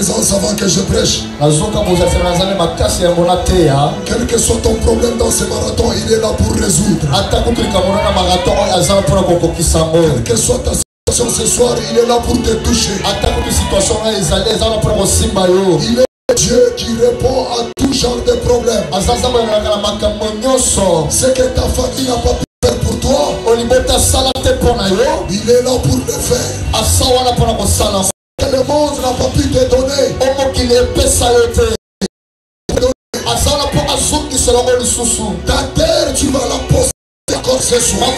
présence avant que je prêche. Quel que soit ton problème dans ce marathon, il est là pour résoudre. Quelle que soit ta situation ce soir, il est là pour te toucher. Il est Dieu qui répond à tout genre de problème. Ce que ta famille n'a pas pu faire pour toi, il est là pour le faire. Que le monde n'a pas pu te donner, ta terre tu vas la poser encore ce soir.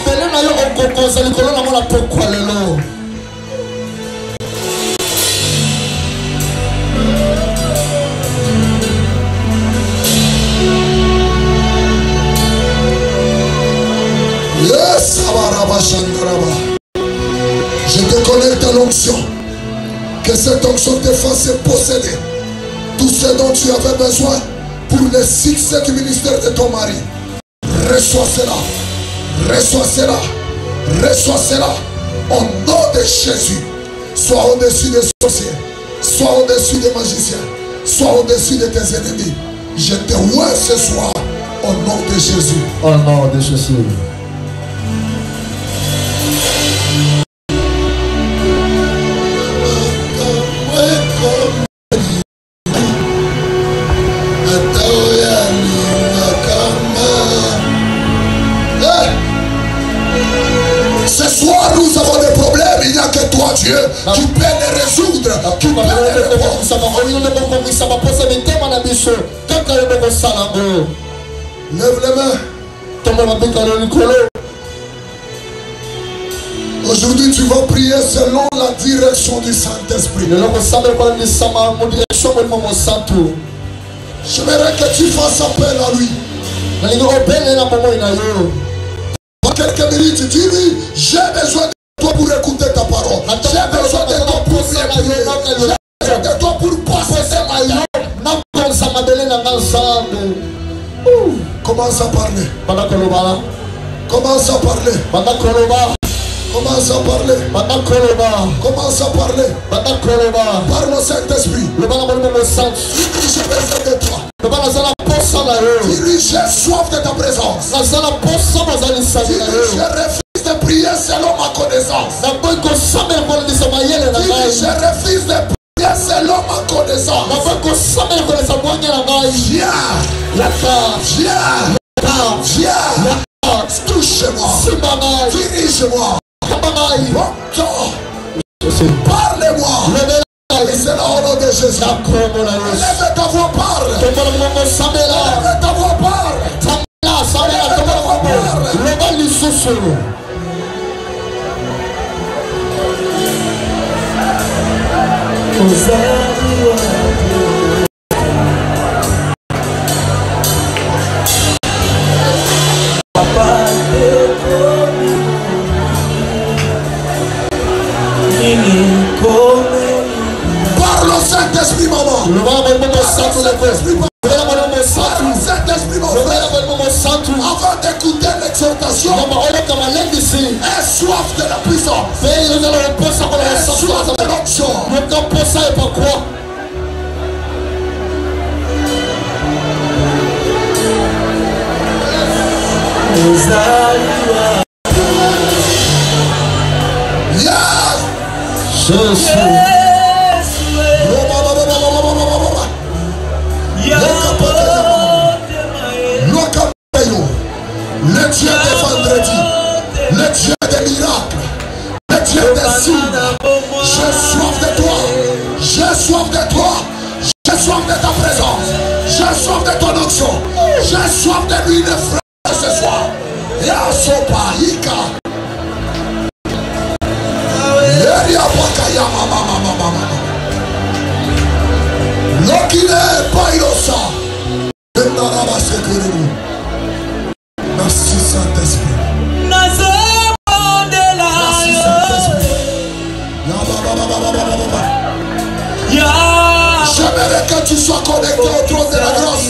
Yes, je te connecte à l'onction. Que cette onction te fasse posséder tout ce dont tu avais besoin pour le succès du ministère de ton mari. Reçois cela. Reçois cela. Reçois cela. Au nom de Jésus. Sois au-dessus des sorciers. Sois au-dessus des magiciens. Sois au-dessus de tes ennemis. Je te vois ce soir. Au nom de Jésus. Au nom de Jésus. Ce soir, nous avons des problèmes. Il n'y a que toi, Dieu, qui peut les résoudre. Qui peut les répondre. Lève les mains. Aujourd'hui, tu vas prier selon la direction du Saint-Esprit. J'aimerais que tu fasses appel à lui. Dans quelques minutes, dis-lui, j'ai besoin de toi pour écouter ta parole. J'ai besoin de toi pour prier. J'ai besoin de toi pour passer ma vie. Commence à parler. Commence à parler. Commence à parler. Commence à parler. Parle au Saint-Esprit. J'ai besoin de toi. Dis-lui, j'ai soif de ta présence. Dis-lui, je refuse de prier selon ma connaissance. Dis-lui, je refuse de prier selon ma connaissance. Viens. Viens. Touche-moi. Dirige-moi. Parlez-moi. Et c'est là au nom de Jésus. Lève ta voix, parle. Lève ta voix, parle. Parle au Saint-Esprit, maman. Saint-Esprit, mon frère. Avant d'écouter l'exhortation, aie soif de la puissance. Aie soif de l'onction. Le Dieu des vendredis, le Dieu des miracles, le Dieu des signes. J'ai soif de toi, j'ai soif de toi, j'ai soif de ta présence, j'ai soif de ton onction, j'ai soif de l'huile de frère ce soir. Et à Sopa, Hika. Lokine Pairosa. Merci Saint-Esprit. Merci Saint-Esprit. J'aimerais que tu sois connecté au trône de la grâce.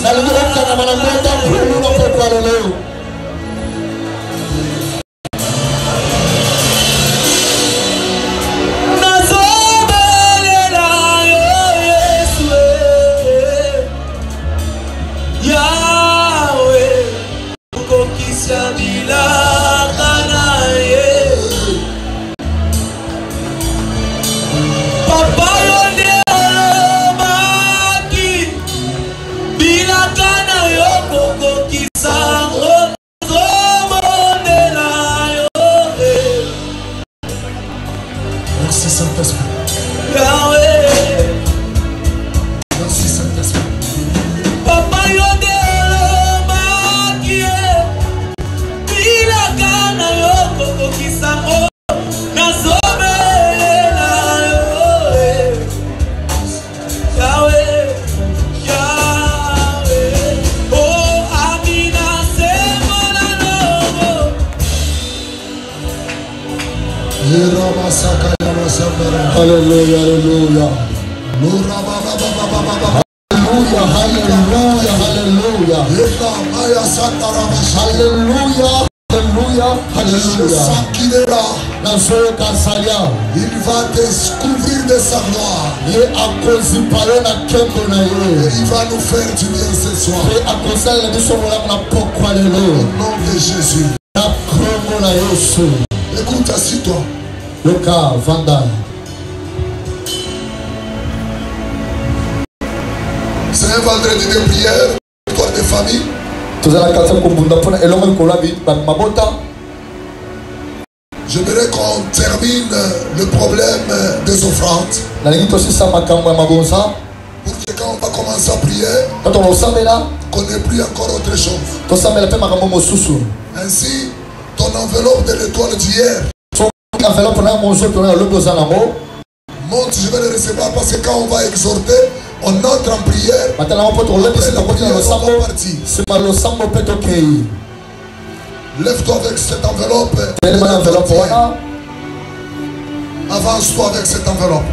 Alléluia, alléluia. Alléluia, alléluia, alléluia. Alléluia, alléluia, alléluia. Il va découvrir de sa gloire. Et il va nous faire du bien ce soir. Au nom de Jésus. Écoute, assis-toi. Le cas Vandai. C'est un vendredi de prière, histoire de famille. J'aimerais qu'on termine le problème des offrandes. Pour que quand on va commencer à prier, qu'on n'ait plus encore autre chose. Ainsi, ton enveloppe de l'étoile d'hier, monte, je vais le recevoir parce que quand on va exhorter, on entre en prière. Après la prière, on va partir. Lève-toi avec cette enveloppe. Avance-toi avec cette enveloppe.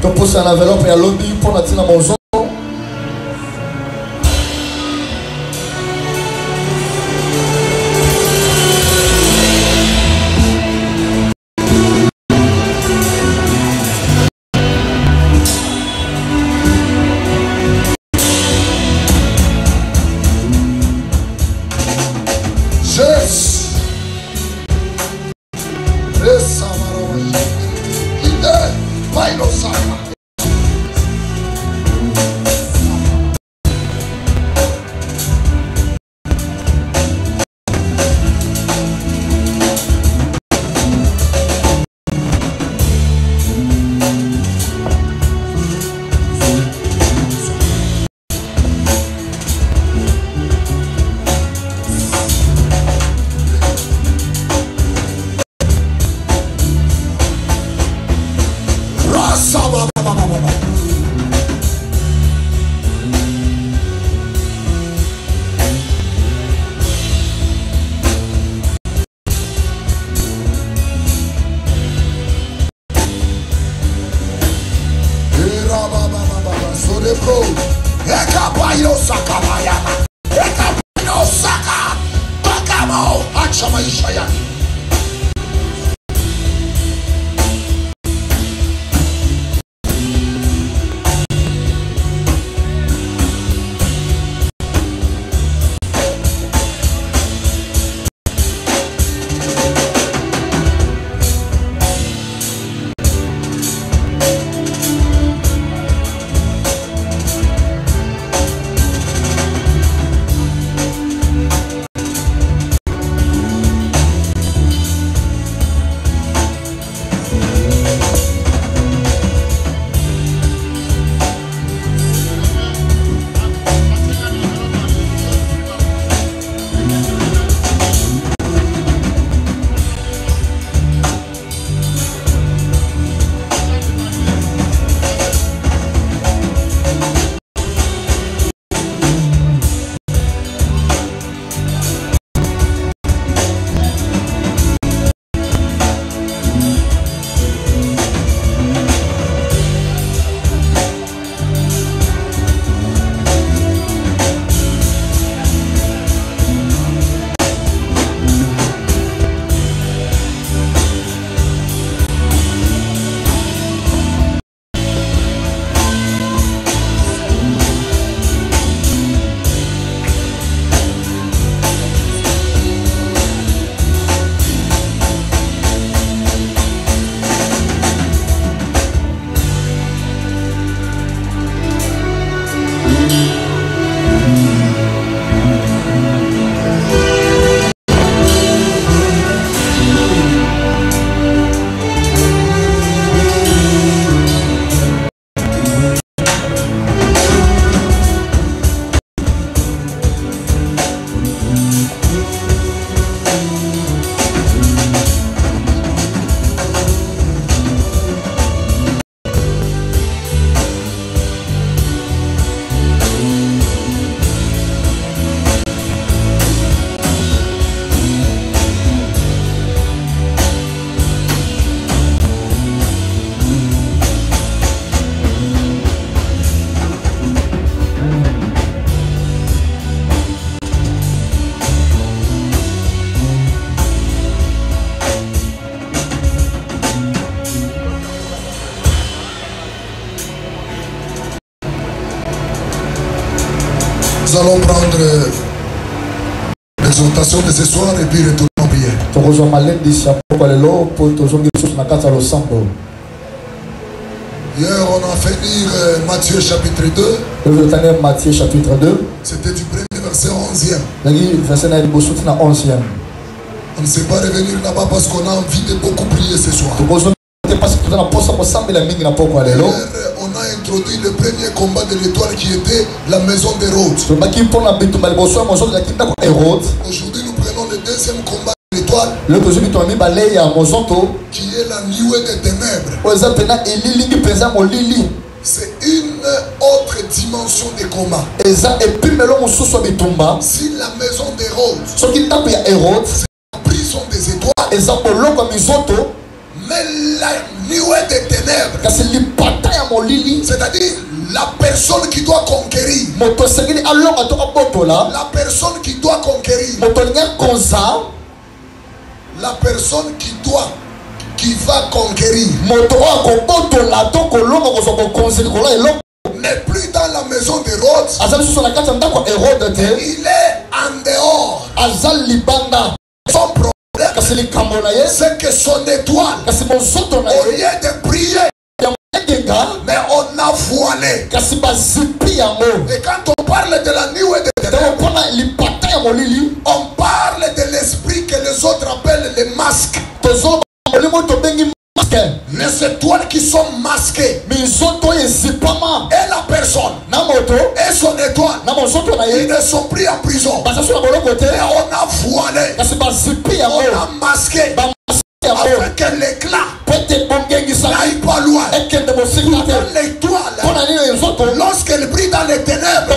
Nous allons prendre l'exhortation de ce soir et puis retourner en prière. Hier, on a fait lire Matthieu chapitre 2. Matthieu chapitre 2. C'était du premier verset 11e. On ne sait pas revenir là-bas parce qu'on a envie de beaucoup prier ce soir. Hier, on a introduit le premier combat de l'étoile qui était la maison d'Hérode. Aujourd'hui, nous prenons le deuxième combat de l'étoile qui est la nuée des ténèbres. C'est une autre dimension de combat. Si la maison d'Hérode, c'est la prison des étoiles, mais la nuée des ténèbres, c'est-à-dire la personne qui doit conquérir, la personne qui doit conquérir, la personne qui va conquérir n'est plus dans la maison d'Hérode, il est en dehors. Son problème, c'est que son étoile, au lieu de briller, mais on a voilé. Et quand on parle de la nuée des ténèbres, on parle de l'esprit que les autres appellent les masques. Les étoiles qui sont masquées. Et la personne et son étoile, ils ne sont plus en prison. Mais on a voilé, on a masqué, afin que l'éclat n'aille pas loin. L'étoile, lorsqu'elle brille dans les ténèbres,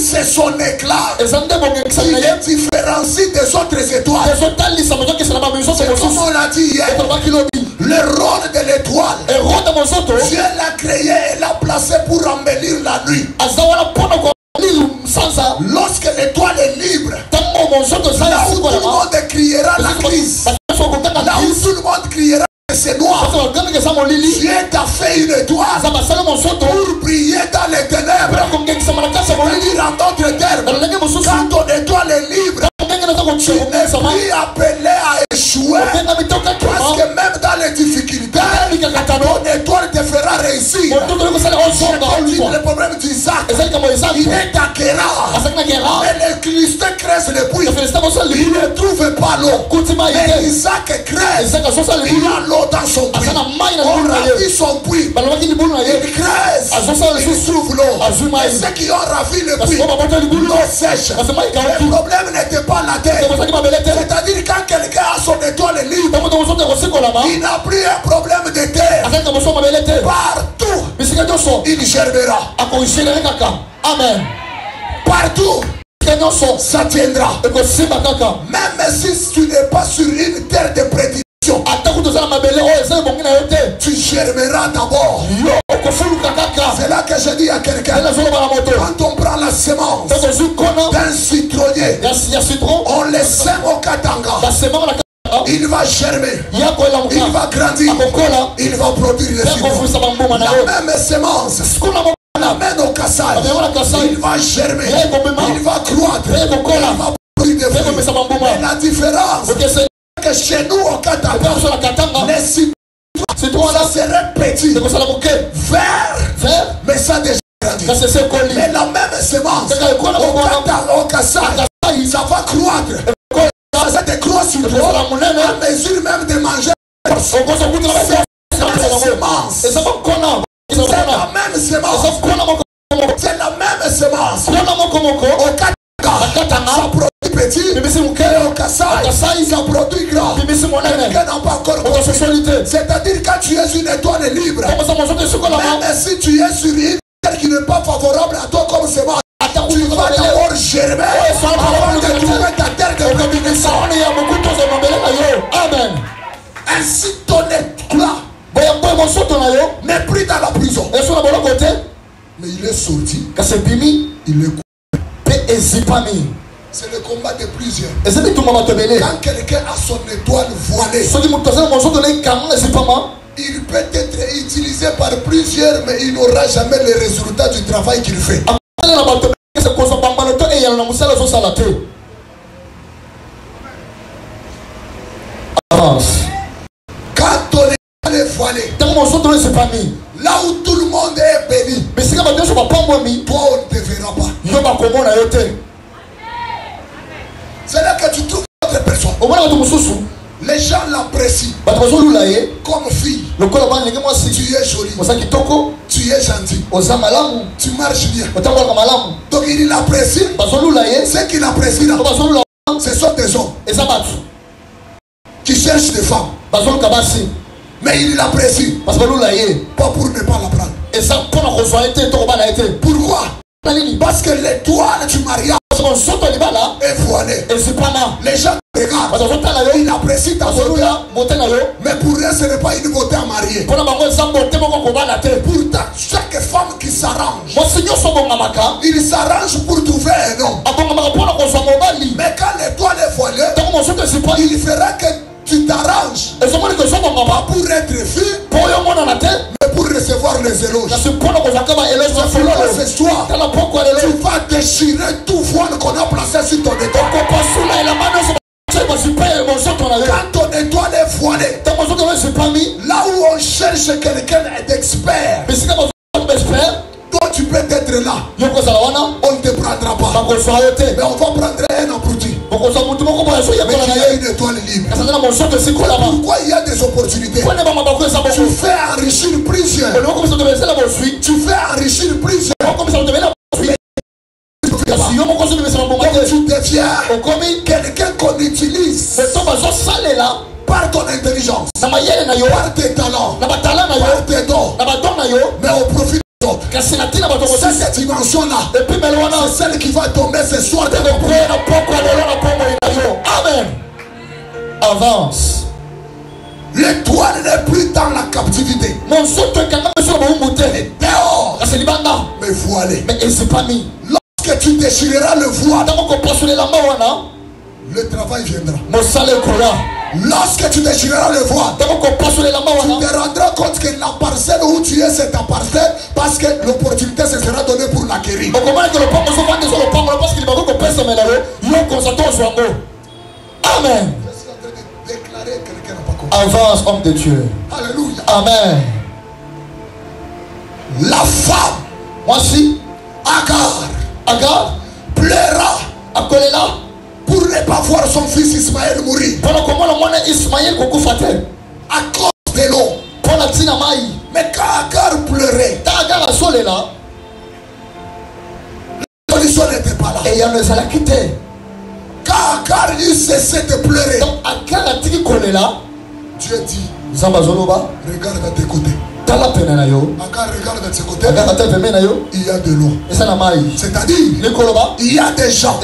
c'est son éclat qui est différencie des autres étoiles. C'est comme on l'a dit hier, le rôle de l'étoile, Dieu l'a créé et l'a placé pour embellir la nuit. Lorsque l'étoile est libre, là où tout le monde criera la crise, là où tout le monde criera que c'est noir, Dieu t'a fait une étoile pour briller dans les ténèbres. C'est-à-dire en d'autres termes, quand ton étoile est libre, tu n'es plus appelé à échouer, parce que même dans les difficultés, ton étoile te fera réussir. Le problème d'Isaac, il est à Kérar, mais les Philistins creusent le puits, il ne trouve pas l'eau, mais Isaac creuse, il a l'eau dans son puits, on ravit son puits, il creuse, il trouve l'eau, et ceux qui ont ravi le puits, l'eau sèche. Le problème n'était pas la terre, c'est-à-dire quand quelqu'un a son étoile libre, il n'a plus un problème de terre. Partout il germera. Amen. Partout ça tiendra. Même si tu n'es pas sur une terre de prédiction, tu germeras d'abord. C'est là que je dis à quelqu'un, quand on prend la semence d'un citronnier, on le sème au Katanga, il va germer, il va grandir, il va produire les fruits. La même semence, on l'amène au Kassai, il va germer, il va croître, il va produire des fruits. Mais la différence, c'est que chez nous au Katanga, les citrons seraient petits, verts, mais ça déjà grandi. Mais la même semence au Kassai, ça va croître. Ça décroît sur toi à mesure même de manger. C'est la même semence. C'est la même semence. Au Katanga, ça produit petit. Et au Kassai, ça produit grand. Quelqu'un n'a pas encore compris. C'est-à-dire quand tu es une étoile libre, même si tu es sur une terre qui n'est pas favorable à toi comme semence, tu vas d'abord germer avant de trouver ta terre de bénédiction. Amen. Ainsi ton éclat n'est plus dans la prison, mais il est sorti. Il est coupé. C'est le combat de plusieurs. Quand quelqu'un a son étoile voilée, il peut être utilisé par plusieurs, mais il n'aura jamais les résultats du travail qu'il fait. Quand ton étoile est voilée, là où tout le monde est béni, toi on ne te verra pas. C'est là que tu trouves d'autres personnes. Les gens l'apprécient comme fille. Tu es jolie, tu es gentil, tu marches bien. Donc il l'apprécie. Ceux qui l'apprécient là, ce sont des hommes qui cherchent des femmes. Mais il l'apprécie pas pour ne pas la prendre. Pourquoi? Parce que l'étoile du mariage est voilée. Les gens regardent, ils apprécient ta beauté, mais pour eux ce n'est pas une beauté à marier. Pourtant chaque femme qui s'arrange, il s'arrange pour trouver un homme. Mais quand l'étoile est voilée, il fera que tu t'arranges pas pour être fille, mais pour recevoir les éloges. Ce soir, tu vas déchirer tout voile qu'on a placé sur ton étoile. Quand ton étoile est voilée, là où on cherche quelqu'un d'expert, toi tu peux être là, on ne te prendra pas, mais on va prendre un abruti. Mais il y a une étoile libre. Pourquoi il y a des opportunités? Tu fais enrichir plusieurs. Tu fais enrichir plusieurs. Tu deviens quelqu'un qu'on utilise par ton intelligence, par tes talents, par tes dons, mais au profit des autres. Cette dimension-là, c'est celle qui va tomber ce soir. Amen. Avance. L'étoile n'est plus dans la captivité, mais dehors, mais voilée. Lorsque tu déchireras le voile, le travail viendra. Lorsque tu déchireras le voile, tu te rendras compte que la parcelle où tu es, c'est ta parcelle, parce que l'opportunité se sera donnée pour l'acquérir. Amen. Je suis en train de déclarer que quelqu'un n'a pas compris. Avance, homme de Dieu. Alléluia. Amen. La femme, Voici, Agar, pleura Akolela, pour ne pas voir son fils Ismaël mourir à cause de l'eau. Mais quand Agar pleurait, la solution n'était pas là. Quand Agar eut cessé de pleurer, Dieu dit, regarde à tes côtés. Agar regarde à tes côtés, il y a de l'eau. C'est-à-dire, il y a des gens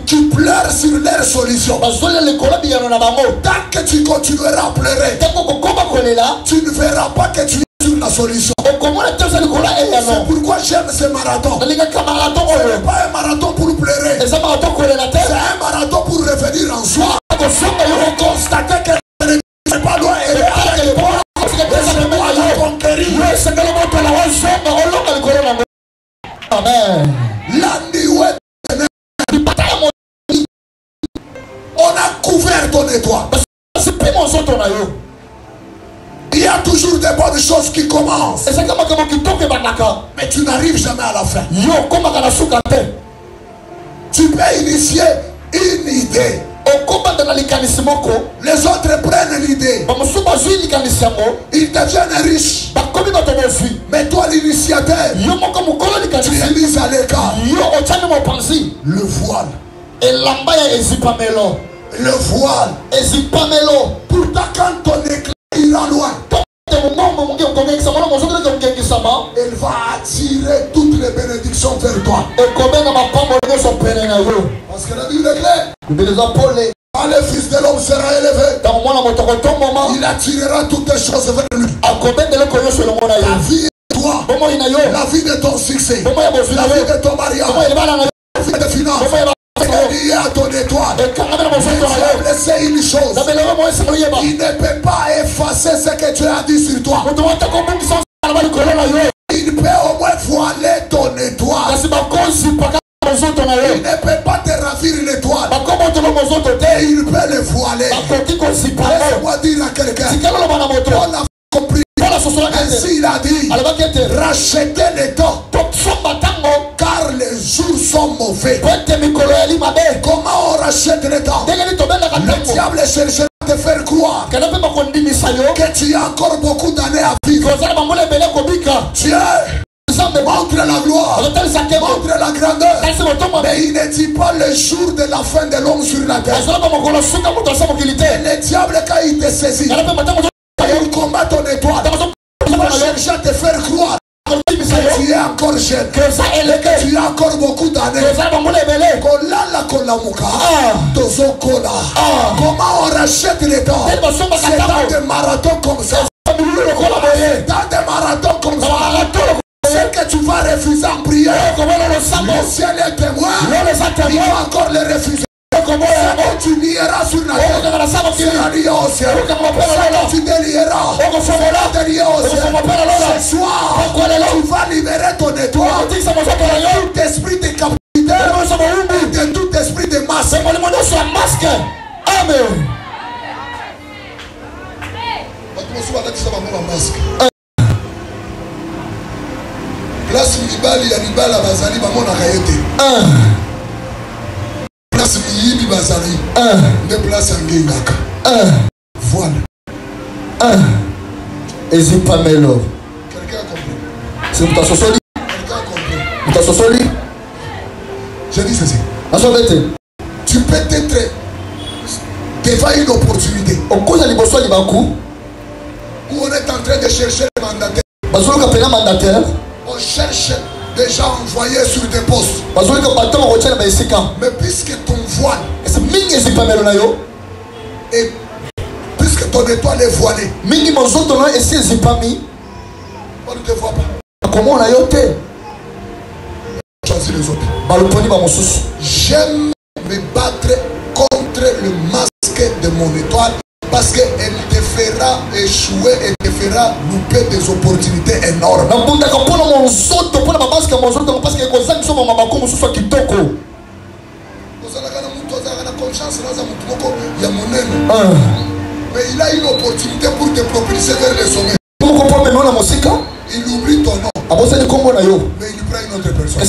qui pleurent sur leur solution. Tant que tu continueras à pleurer, tu ne verras pas que tu es sur la solution. C'est pourquoi j'aime ce marathon. Ce n'est pas un marathon pour pleurer, c'est un marathon pour revenir en soi, pour constater que c'est pas loin et Amen. On a couvert ton étoile. Il y a toujours des bonnes choses qui commencent, mais tu n'arrives jamais à la fin. Tu peux initier une idée, les autres prennent l'idée, ils deviennent riches, mais toi l'initiateur, tu es mis à l'écart. Le voile, le voile, pourtant quand ton éclat ira loin, elle va attirer toutes les bénédictions vers toi. Parce que la Bible est claire. Quand le Fils de l'homme sera élevé, il attirera toutes les choses vers lui. La vie de toi, la vie de ton succès, la vie de ton mariage, la vie de finances, est liée à ton étoile. Je vais laisser une chose, il ne peut pas effacer ce que tu as dit sur toi. Il peut au moins voiler ton étoile. Il ne peut dit, rachetez les temps, car les jours sont mauvais. Comment on rachète les temps? Le diable cherche à te faire croire que tu as encore beaucoup d'années à vivre. Dieu montre la gloire, montre la grandeur, mais il ne dit pas le jour de la fin de l'homme sur la terre. Et le diable, quand il te saisit, il combat ton étoile. Il va chercher à te faire croire que tu es encore jeune, que tu as encore beaucoup d'années. Comment on rachète les temps? C'est dans des marathons comme ça. Dans des marathons comme ça. Ce que tu vas refuser en prière, le ciel est témoin. Il va encore le refuser. Tu lieras sur la terre, sera lié au ciel. Tu délieras, sera délié au ciel. Ce soir, tu vas libérer ton étoile. Tout esprit de captivité, de tout esprit de masque. Amen. Place mibali ya libala bazali bamona kayete. Place miyibi bazali. De place ngengaka. Voilà. Ezipamelo. Quelqu'un a compris? C'est pour ta sosoli. Quelqu'un a compris? Pour ta sosoli. Je dis ceci. Tu peux être devant une opportunité. Au cause de l'iboswa libaku. Où on est en train de chercher le mandataire. Bazolo kapena mandataire. On cherche déjà envoyé sur des postes. Mais puisque ton voile et puisque ton étoile est voilée, on ne te voit pas. Comment on a yoté? Choisis les autres. J'aime me battre contre le masque de mon étoile, parce qu'elle te fera échouer et te fera louper des opportunités énormes. Mais il a une opportunité pour te propulser vers le sommet. Il oublie ton nom, mais il prend une autre personne.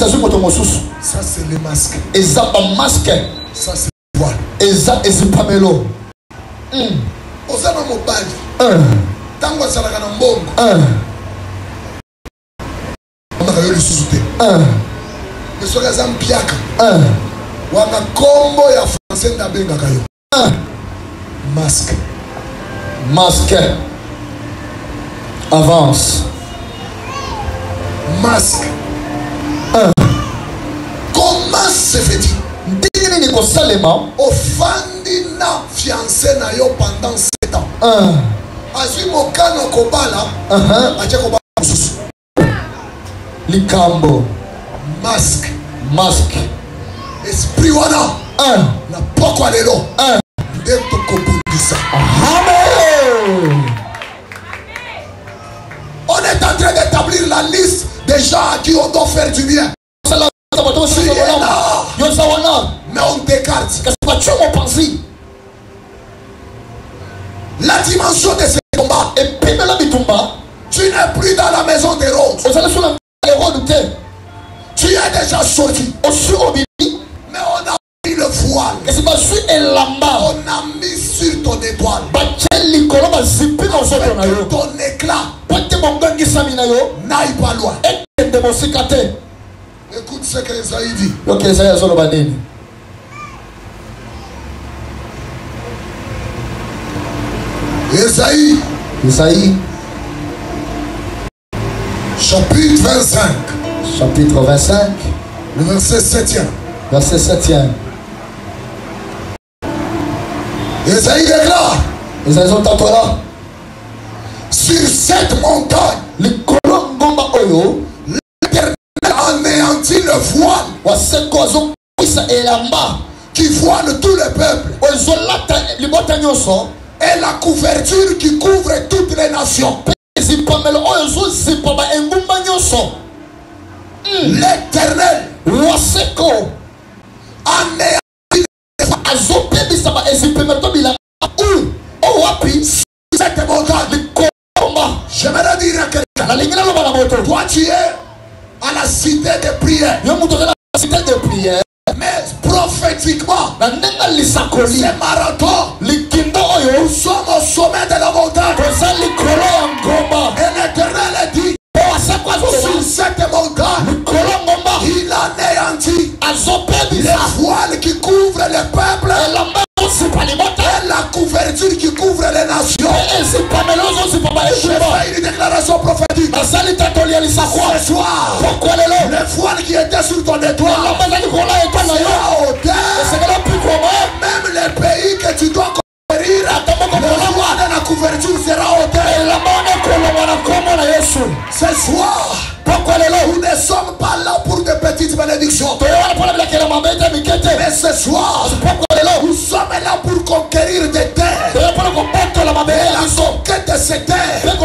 Ça c'est le masque. Ça c'est le voile. Osana mobali tango asalaka na mbongo ondaka yo lisusu te me soki aza mpiaka wana kombo ya français ndabengaka yo masque. Avance. Masque. Comment se fait-il? Ofandi na fiancé na yo pendant 7 ans. Azui mokano kobala. Ache kobala mususu. Likambo. Masque. Esprit wana. Na poko alelo. Nde tokobundisa. Amen. On est en train d'établir la liste des gens à qui on doit faire du bien. Mais on t'écarte. La dimension de ce combat. Tu n'es plus dans la maison des roses. Tu es déjà sorti. Mais on a mis le voile. On a mis sur ton étoile. Avec ton éclat n'aille pas loin. Écoute ce que Esaïe dit. Esaïe. Chapitre 25. Chapitre 25. Le verset 7e. Verset 7e. Esaïe déclare. Esaïe sont là. Sur cette montagne, l'Éternel anéantit le voile qui voile tous les peuples et la couverture qui couvre toutes les nations. L'Éternel anéantit cette montagne. J'aimerais dire à quelqu'un, prière. de prière. Mais prophétiquement, ce marathon, nous sommes au sommet de la montagne. Et l'Éternel dit, sur cette montagne, il anéantit les voiles qui couvrent le peuple et la couverture qui couvre les nations. Je fais une déclaration prophétique. Ce soir, le voile qui était sur ton étoile sera ôté. Même les pays que tu dois conquérir, le voile et la couverture sera ôté. Ce soir, nous ne sommes pas là pour de petites bénédictions. Mais ce soir, nous sommes là pour conquérir des terres. Et la conquête de ces terres est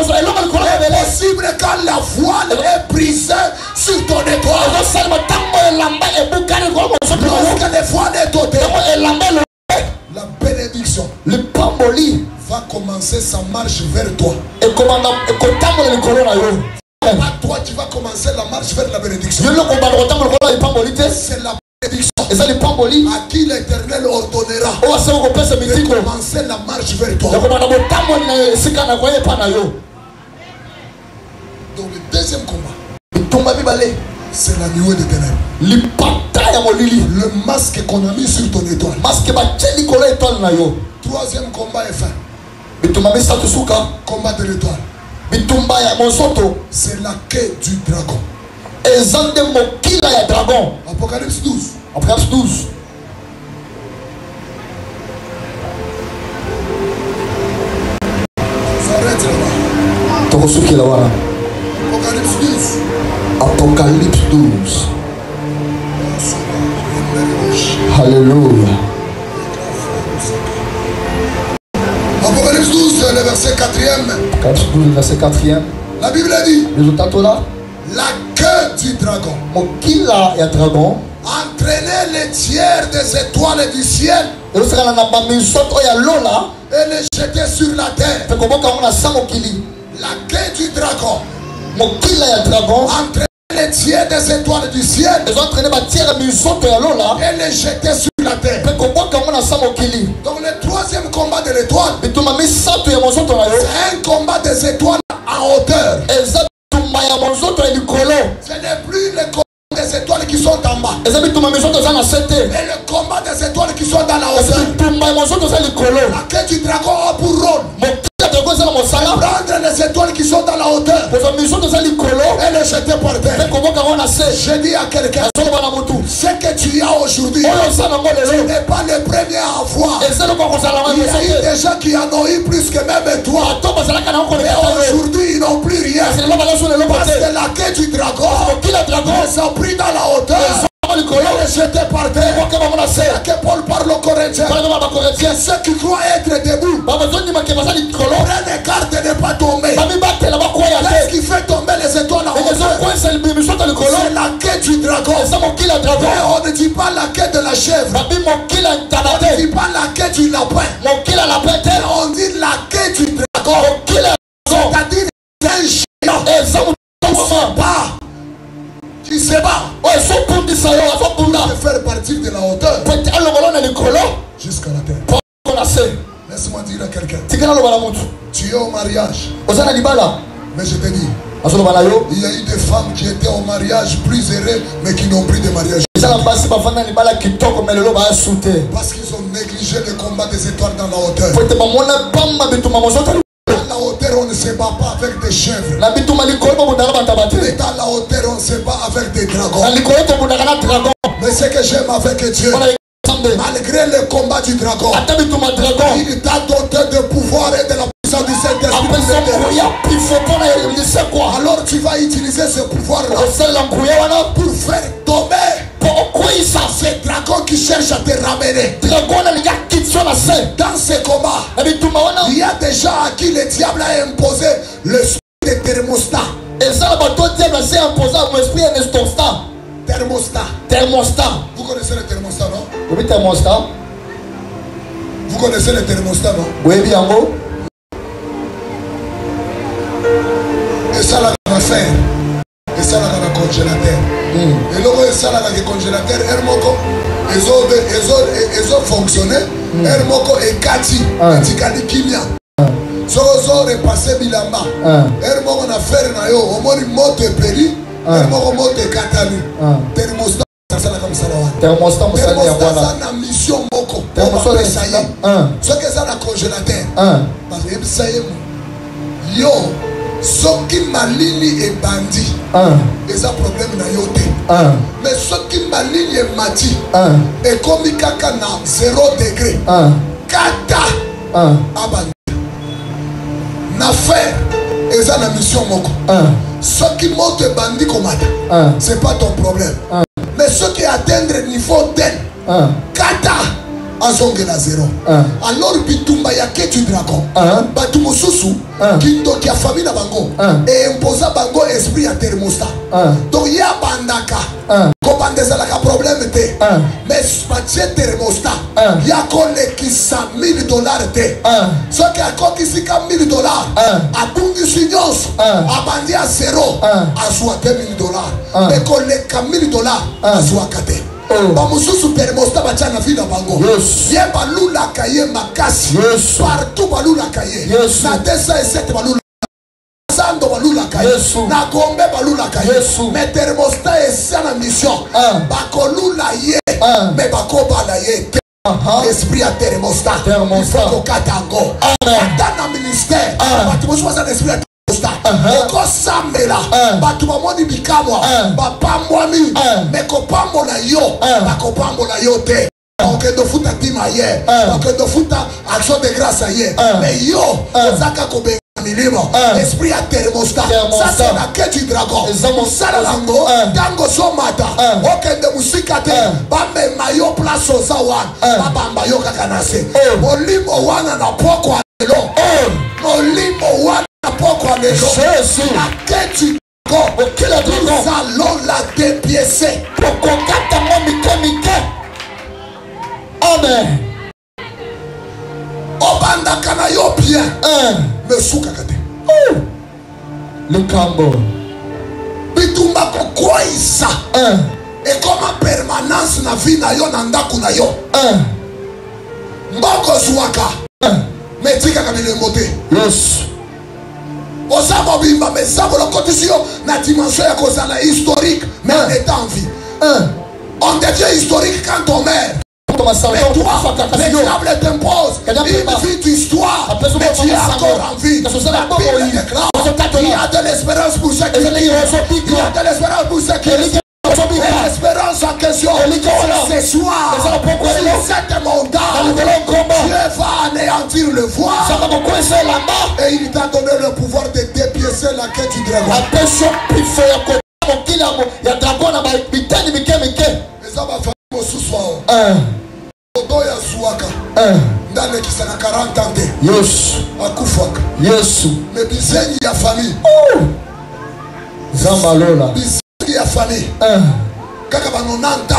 possible quand la voile est brisée sur ton étoile. Lorsque les voiles est ôtée, la bénédiction va commencer sa marche vers toi. Pas toi qui vas commencer la marche vers la bénédiction. C'est la bénédiction à qui l'Éternel ordonnera de commencer la marche vers toi. Donc le deuxième combat, c'est la nuée des ténèbres. Le masque qu'on a mis sur ton étoile. Troisième combat est fait. Combat de l'étoile. C'est la quai du dragon. Apocalypse 12. Apocalypse 12. S'arrête là-bas. Apocalypse 12. Apocalypse 12. Alléluia. Apocalypse 12, le verset 4e. Apocalypse 12, verset 4e. La Bible dit, la queue du dragon entraînait les tiers des étoiles du ciel et les jetait sur la terre. La queue du dragon entraînait les tiers des étoiles du ciel et les jetait sur la terre. Donc le troisième combat de l'étoile, c'est un combat des étoiles en hauteur. Ce n'est plus le combat des étoiles qui sont en bas, mais le combat des étoiles qui sont dans la hauteur. La queue du dragon a pour rôle prendre les étoiles qui sont dans la hauteur et les jeter par terre. Je dis à quelqu'un, ce que tu as aujourd'hui, ce n'est pas le premier à avoir. Il y a eu des gens qui en ont eu plus que même toi. Et aujourd'hui, ils n'ont plus rien. Parce que la queue du dragon les a pris dans la hauteur. Et jeté par terre. Que Paul parle aux Corinthiens. Que ceux qui croient être debout prennent garde de ne pas tomber. Qu'est-ce qui fait tomber les étoiles en hauteur? C'est la queue du dragon. Et on ne dit pas la queue de la chèvre. On ne dit pas la queue du lapin. On dit la queue du dragon. C'est-à-dire un géant. Tu sais pas. Faire partir de la hauteur jusqu'à la terre. Laisse-moi dire à quelqu'un, tu es au mariage, mais je te dis, il y a eu des femmes qui étaient au mariage plus heureux mais qui n'ont pris de mariage parce qu'ils ont négligé le combat des étoiles dans la hauteur. Dans la hauteur, on ne se bat pas avec des chèvres. Mais dans la hauteur, on se bat avec des dragons. Mais ce que j'aime avec Dieu, malgré le combat du dragon, il t'a doté de pouvoir et de la puissance du Saint-Esprit. Alors tu vas utiliser ce pouvoir-là pour faire tomber ces dragons qui cherchent à te ramener. Dans ce combat, il y a des gens à qui le diable a imposé le esprit de thermostat. Thermostat. Vous connaissez le thermostat, non? Vous connaissez le thermostat, non? Oui, bien. Et ça, la faire. Et ça, la congélateur. Et là, ça là le congélateur hermoko ezo fonctionner hermoko et kati tikali kimia sozo repasser bilamba hermoko na faire na yo omoni moto epeli hermoko moto ekatani thermostat ça comme ça là thermostat musali ya bwana na mission moko ça y est ce que ça na congélateur parce que ça y est yo soki malini et bandi eza problème na yo te mais soki malini et mati et komi kaka na 0 degré kata abandi na faire eza na mission moko soki moto et bandi komata c'est pas ton problème mais soki atteindre niveau tel kata azongela 0 alors bitumba ya ketu dragon batu mosusu kindoki ya famille na bango et imposa bango esprit ya thermostat donc ya bandaka kobandezalaka problème te mais batie thermostat ya kolekisa $1000 te soki akokisika $1000 abungisi nyonso abandi ya 0 azwa te $1000 mais koleka $1000 azwaka te bamususu thermostat batia na vie na bango ye balulaka ye makasi partout balulaka ye na 207 balulaka sando balulaka ye na gombe balulaka ye mais thermostat esa na mission bakolula ye mais bakobala ye esprit ya thermostat ifo kokata yango ata na ministère bato mosusu baza na esprit ya ekosambela bato bamoni bikamwa bapambwami me kopambola yo bakopambola yo te okende futa ntima ye okende futa action de grâce ye me yo ozaka kobenga milimo esprit ya thermostat ça c'est la quête du dragon mosala nango ntango ozomata okende mosika te bamema yo place oza wana babamba yo kaka na se molimo wana na poko lelo molimo wana pourquoi les gens la quête du dragon nous allons la dépiécer pour qu'on capte mon mike amen obanda kana yo bien me souka kate le cambo bitumba kokoisa et comme permanence na vie na yo na ndaku na yo mboko zwaka metika kabile mote yes osako bimba mais ça le condition na dimension ya kozala historique mais on est en vie on devient historique quand on meurt mais toi le diable t'impose une vie d'histoire mais tu es encore en vie la Bible déclare il y a de l'espérance pour ceux qui il y a de l'espérance pour ceux qui l'espérance en question ce soir cette montagne Dieu va anéantir le voile et il t'a donné le pouvoir de dépiécer la quête du dragon et ça va faire ce soir odo ya suaka ndane kisaka 40 ans yes akufaka yes mais bizengi ya famille zambalola bizengi ya famille kaka ba 90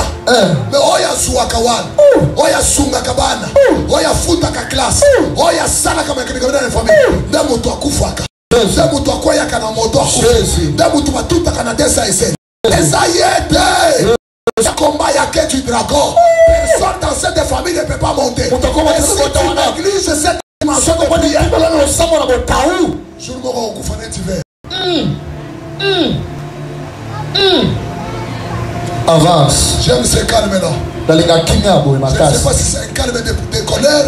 mais oya suaka wana oya sunga kabana oya futa ka classe oya sala kama kibikabana na famille ndamo to akufaka ndamo to akoya kana moto ndamo to batuta kana desa ese esa yede ce combat ya quête du dragon personne dans cette famille ne peut pas monter et si tu négliges cette dimension de prière jour moko okufa neti ver avance j'aime ce calme là je ne sais pas si c'est un calme de colère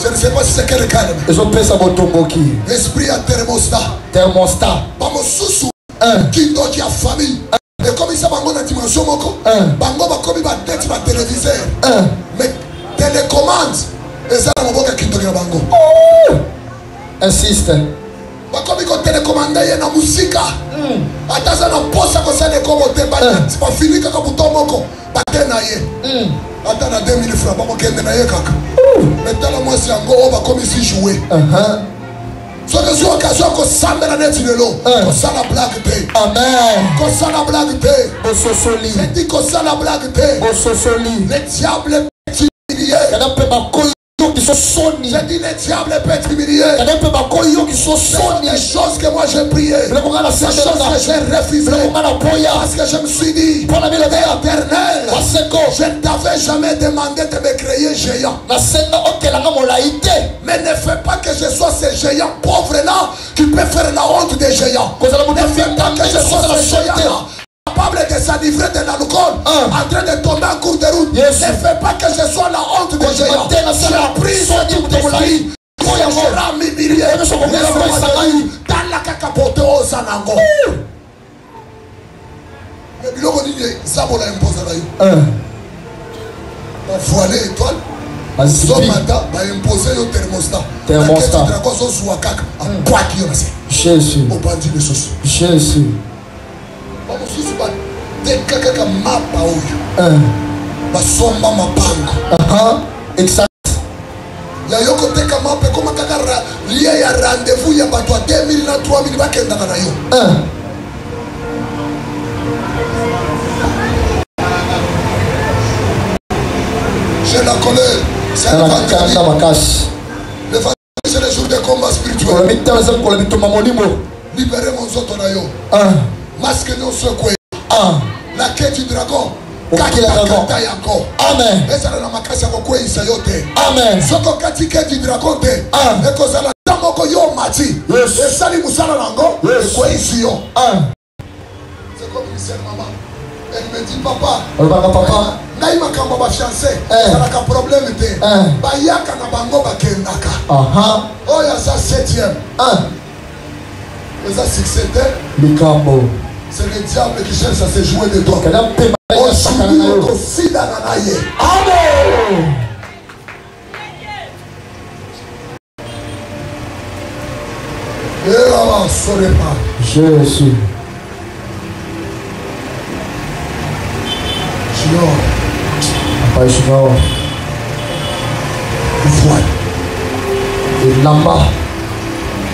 je ne sais pas si c'est quel calme esprit ya thermostat bamosusu kindoki ya famille et comme ça bango na dimension moko bango bakomi ba tête ba téléviseur mais télécommande et ça na moboka kindoki na bango insiste bakomi ko télécommande ye na musika ata za na posa ko sale ko bote ba fini kaka buto moko ba tena ye ata na 2000 francs ba ko kende na ye kaka mais tala moi si yango o bakomi si jouer so que sur occasion ko sambela net lelo ko sala blague te amen ko sala blague te ososoli c'est dit ko sala blague te ososoli le diable est humilié yo qui sont soni. J'ai dit le diable peut être humilié. Quand peut bako yo qui sont soni. Les choses que moi j'ai prié. Les choses que j'ai refusées. Parce que je me suis dit, éternel, je ne t'avais jamais demandé de me créer géant. Mais ne fais pas que je sois ce géant pauvre-là qui peut faire la honte des géants. Ne fais pas que je sois ce géant-là capable de s'enivrer de l'alcool, en train de tomber en cours de route. Ne fais pas que je sois la honte des géants. Tu as pris ce type d'esprit. Tu seras humilié. Dans la cacapote au Sanango. Mais biloko nini sabola imposa na yo. Ba voilé étoile. So mata ba imposer yo thermostat. Thermostat. Na koso suwa kaka. Kwa kiyo na se. Jésus. Au bandi de soso. Jésus. Ba mususu ba te kaka mapa oyo. Ba somba mapango. Exact. Ya yoko teka mapa koma kaka lié ya rendez-vous ya bato 2000 na 3000 bakenda na yo. J'ai la colère, c'est l'évangile. L'évangile, c'est le jour de combat spirituel. Libérez mon soto na yo. Masque non se kwe. La quête du dragon. Kata yako. Amen. Et ça na makasi ko kwe isa yote. Amen. Soko kati quête du dragon te. Et ko sala tamoko yo mati. Et sali musala nango. Et kwe isi yo. C'est comme une seule maman. Elle me dit papa. Papa. Naïma kamba ba fiancé. Ça n'a qu'un problème te. Ba yaka na bango ba kendaka. Oh ya ça 7e. Et ça 6e. C'est le diable qui cherche à se jouer de toi. Oh subit aussi dans la naïe. Amen. Et là on saurait pas. Jésus. Pai Senhor, voile. Et là-bas,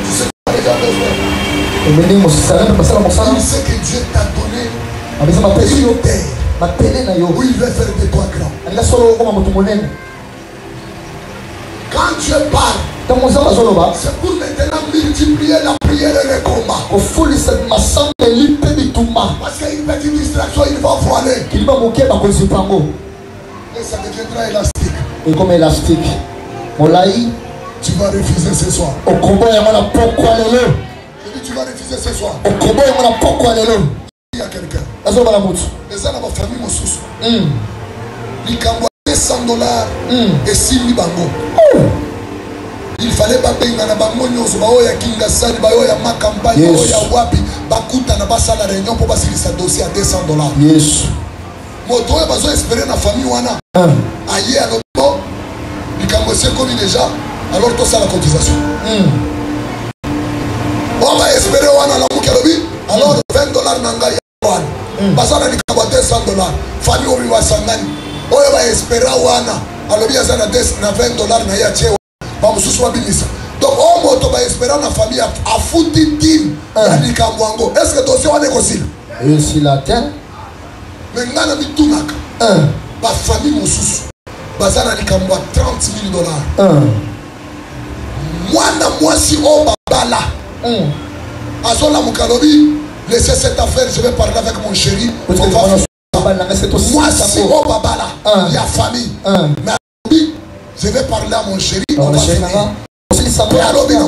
Tu sais pas déjà besoin. et menino, ça va passer la mossa. Tu sais que Dieu t'a donné Avec ça, ma une pêche, terre ma pelle na yo. où il veut faire de toi grand. Elle a solo comme un motomonen. Quand Dieu parle, Dans mon sang, solo ba. c'est pour maintenant multiplier la prière et le combat. Au fond, cette massacre est libre de tout ma. Parce qu'une petite distraction, il va voiler. Qu'il va moquer ma cause pango. Et ça deviendra élastique. Et comme élastique. Mon laï. Tu vas refuser ce soir. Au combat, il y a pourquoi le lot. Je dis tu vas refuser ce soir. Au combat, il y a pourquoi le lot. Il y a quelqu'un. La zone de la moute. Et ça, dans ma famille, mon sous. Il camboie $200 et 6 000 bango. Il fallait pas payer na bango nyonso ba oya kinga sali ba oya ma campagne ba oya wapi bakuta na basala réunion pour basilisa dossier à $200. Yes. Moto oyo bazo espérer na famille wana. Aye alors likambo c'est comme déjà alors tout ça la cotisation. On va espérer wana la mukerobi alors $20 nanga ya wana. Basala likambo $200. Famille oyo wasangani. Oyo ba espérer wana alors bien ça na $20 na ya chewa. Donc, on va espérer la famille à foutre une dîme. Est-ce que dossier est possible? Et si la terre? Mais nous avons mis tout naka. Ma famille mon sous. Bazana li kambwa $30 000. Moi si on babala. Azola mukalobi. Laissez cette affaire, je vais parler avec mon chéri. Moi si on babala. Il y a famille. Mais je vais parler à mon chéri. On va finir. Alors, il y a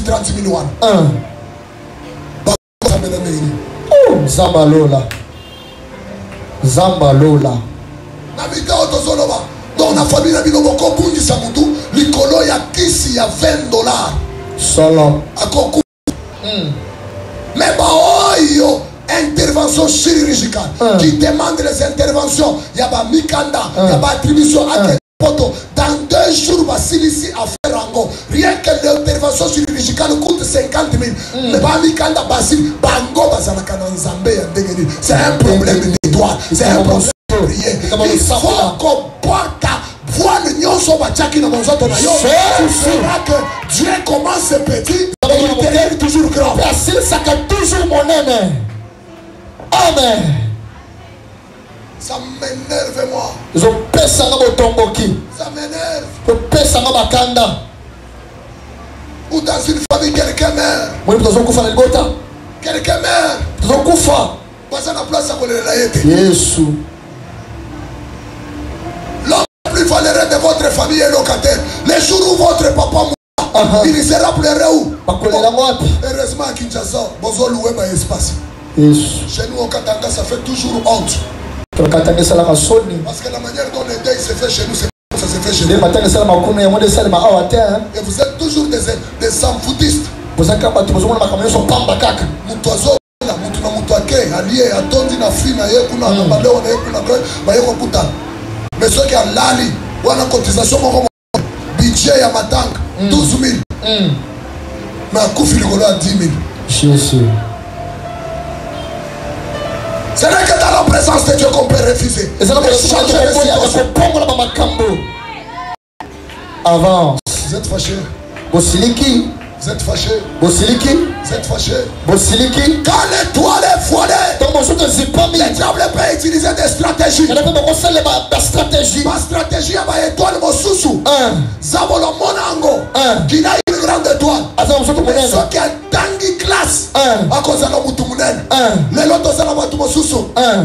30 000 Zambalola. Zambalola. Donc, la famille a dit que Samutu, l'icolo y a kisi ya $20. Solo. Mais yo intervention chirurgicale qui demande les interventions. Il y a pas mikanda, il y a pas attribution à dans 2 jours, Basilisi a fait rango. Rien que l'intervention chirurgicale coûte 50 000. Mais Bamikanda Basil, Bango Bazanakana Nzambe, c'est un problème d'étoile. C'est un problème de prier. Il faut qu'on porte voile nyonso bachaki na monzoto na yo. Tu sauras que Dieu commence petit et il termine toujours grand. Basil, ça toujours mon aîné. Amen. Ça m'énerve moi. Ils ont pèsé un botomboki. Ça m'énerve. Ils ont pèsé un bakanda. Ou dans une famille, quelqu'un meurt. Moi, ils ont koufa na libota. Quelqu'un meurt. Ils ont koufa. Parce qu'on a place à coller la yété. Yesu. L'homme le plus valeureux de votre famille est locataire. Les jours où votre papa mourra, il sera pleuré où? Heureusement à Kinshasa, vous louez un espace. Chez nous au Katanga, ça fait toujours honte. Parce que la manière dont le deuil se fait chez nous, c'est pas ça se fait chez nous. Et vous êtes toujours des sans-foutistes. Mais ceux qui ont l'ali, ou la cotisation, budget à Matang, 12 000. Mais à Koufi, le à 10 000. Jésus. Ce n'est que dans la présence de Dieu qu'on peut refuser. Avance. Vous êtes fâché. Bosiliki. Vous êtes fâché. Bosiliki. Vous êtes fâché. Bosiliki. Quand l'étoile est voilée, le diable peut utiliser des stratégies. Ma stratégie est étoile Mosusu. Zabolo Monango. Qui a une grande étoile. Mais ceux qui ont tangi classe. À cause de l'Omutumounen. Les lotos de la Mosusu.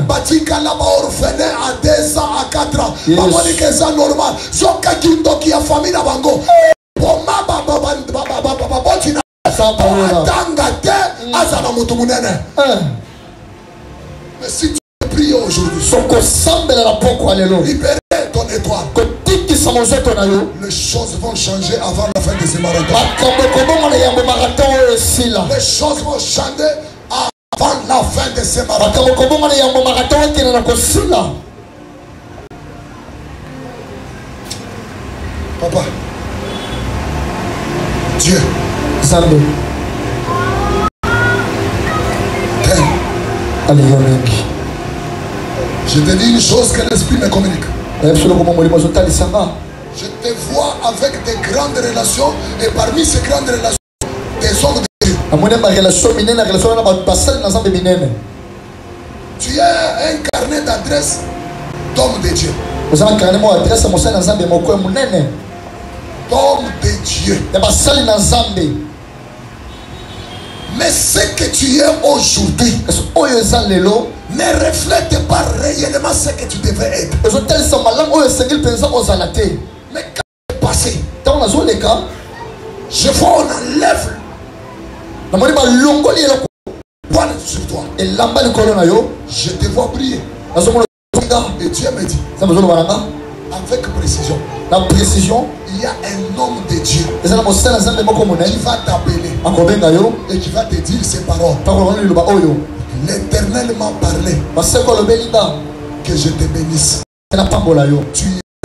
Batika là-bas orphelin à 2 ans, à 4 ans. Mamonique c'est normal. Zoka Kindo qui a famille à Bango. Mais si tu pries aujourd'hui, libérez ton étoile. Les choses vont changer avant la fin de ce marathon. Les choses vont changer avant la fin de ce marathon. Papa, Dieu, Zambé. je te dis une chose que l'esprit me communique. Je te vois avec des grandes relations et parmi ces grandes relations, des hommes de Dieu. Tu as un carnet d'adresse d'hommes de Dieu. D'hommes de Dieu. Mais ce que tu es aujourd'hui ne reflète pas réellement ce que tu devais être. Mais quand c'est passé, je vois on enlève poil sur toi. Je te vois briller. Et Dieu me dit avec précision, il y a un homme de Dieu qui va t'appeler et qui va te dire ces paroles. L'Éternel m'a parlé que je te bénisse. Tu es à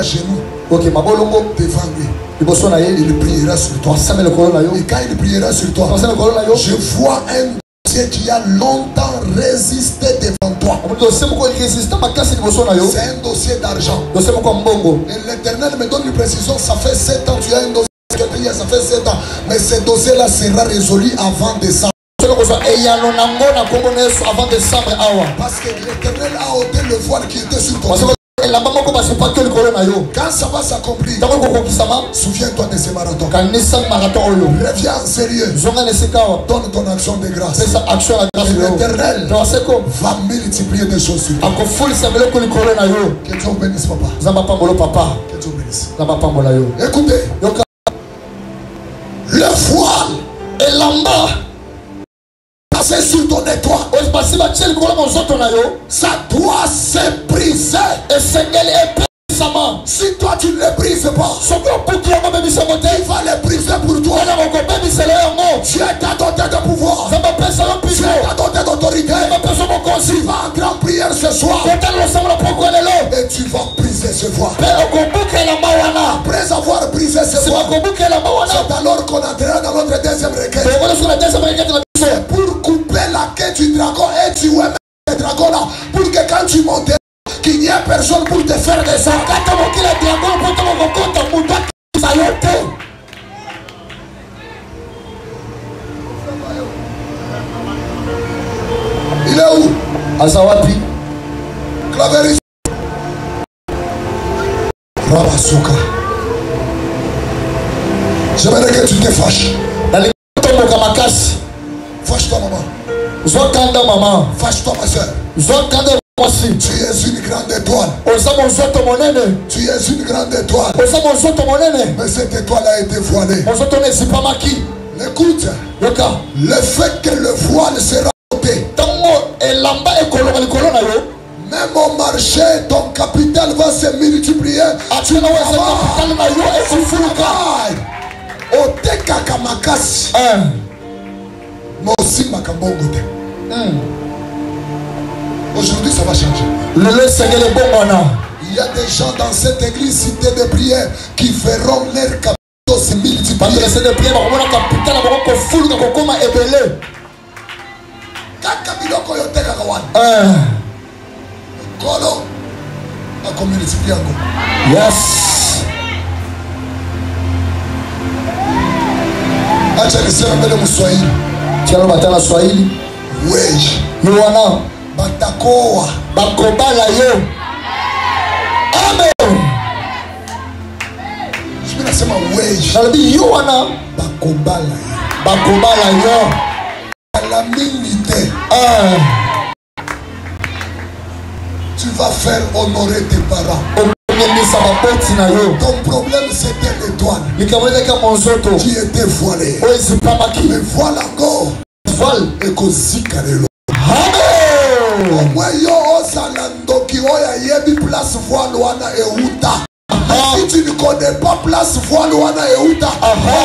genoux devant lui. Il priera sur toi. Et quand il priera sur toi, je vois un dossier qui a longtemps résisté devant toi. C'est un dossier d'argent. Et l'Éternel me donne une précision. Ça fait 7 ans, tu as un dossier. Ça fait 7 ans. Mais ce dossier-là sera résolu avant décembre. Parce que l'Éternel a ôté le voile qui était sur toi. Quand ça va s'accomplir, souviens-toi de ce marathon. Reviens en sérieux. Donne ton action de grâce. Et l'Éternel va multiplier des choses sur toi. Que Dieu bénisse, papa. Que Dieu bénisse. Écoutez, le voile et l'amba passer sur ton étoile, ça doit se briser. Si toi tu ne le brises pas, il va le briser pour toi. Tu es ta doté de pouvoir, tu es ta doté d'autorité. Tu vas entrer en prière ce soir et tu vas briser ce voile. Après avoir brisé ce voile, c'est alors qu'on entrera dans notre deuxième requête. Pour couper la queue du dragon et tu aimes le dragon là, pour que quand tu montes, qu'il n'y ait personne pour te faire des arts. Il est où? Azawapi. Claveris. Rabasuka. J'aimerais que tu te fâches. Fâche-toi, maman. Fâche-toi, ma soeur. Tu es une grande étoile. Tu es une grande étoile. Mais cette étoile a été voilée. Écoute, le fait que le voile sera ôté, même au marché, ton capital va se multiplier. Tu vas ôté kakamakasi. Mais aussi makambongote. Aujourd'hui, ça va changer. Il y a des gens dans cette église cité de prière qui feront leur capital se multiplier. Yes. Acha niseme mbele Mswahili. Tiano batala Swahili. Weji. Yohana. Batakoa. Bakobala yo. Amen. Je vais nasema weji. Nalabi Yohana. Bakobala yo. Bakobala yo. La minute. Tu vas faire honorer tes parents. Ton problème c'était l'étoile. Tu étais voilé. Mais voilà encore. Et kozikarelo. Amen. Moi yo osala qui oya yebi place voile wana euta. Si tu ne connais pas place voile wana euta,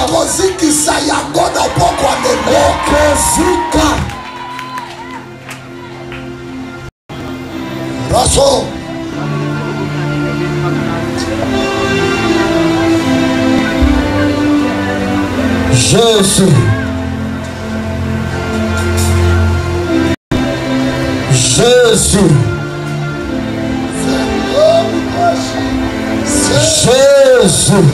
koziki sayango na pokwa nene. Kozika. Raso. Jésus. Jésus. Jésus.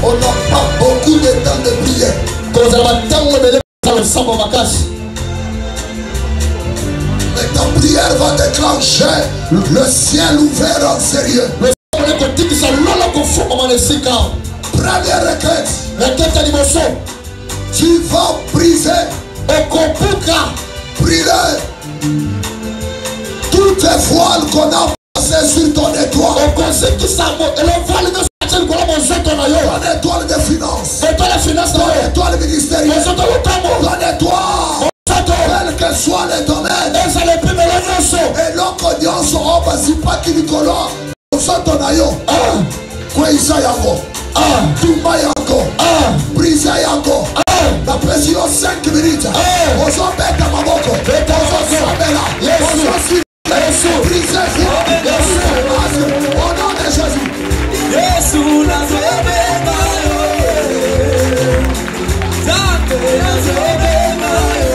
On n'a pas beaucoup de temps de prière. prière va déclencher le ciel ouvert en sérieux. Première requête. Tu vas briser brûler toutes les voiles qu'on a passées sur ton étoile. Ton étoile de finance, ton étoile ministérielle, ton étoile, quel que soit le domaine. Et l'audience aura pas qui Nicolas. Kweza yango, tumba yango, brise yango. La pression 5 minutes. Ozo beta maboko, ozo sabela, ozo si, brise vous. Au nom de Jésus. Jésus nazobema yo, Zambe nazobema yo,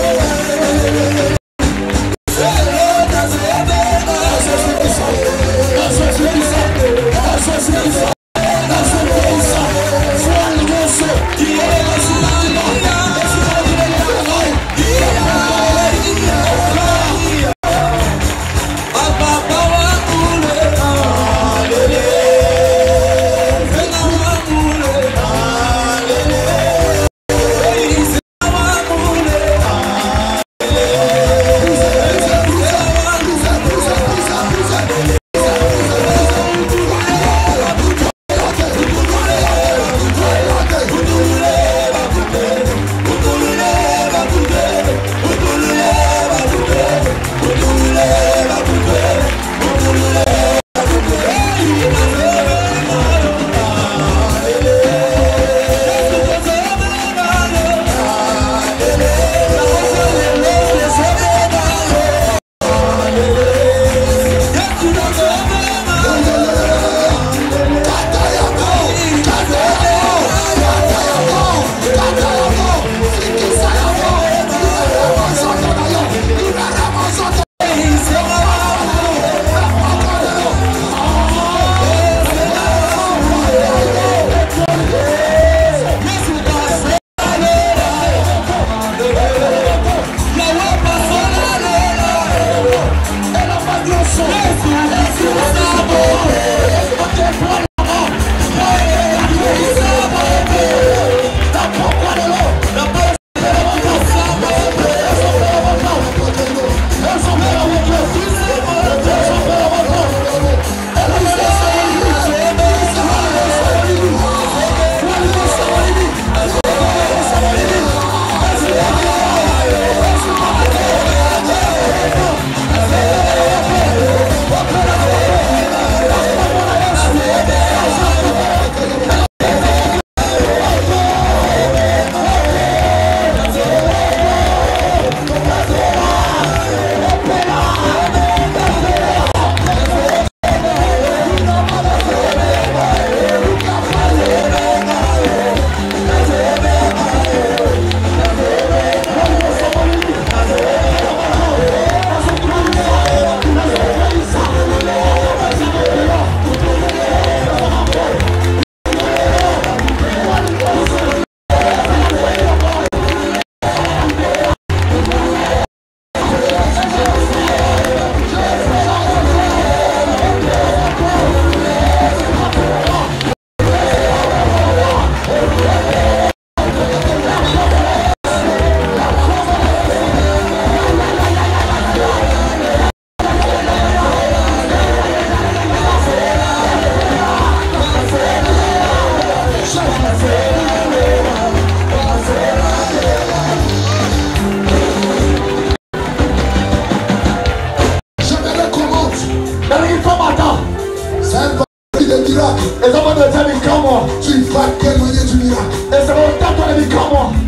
tu vas témoigner du miracle.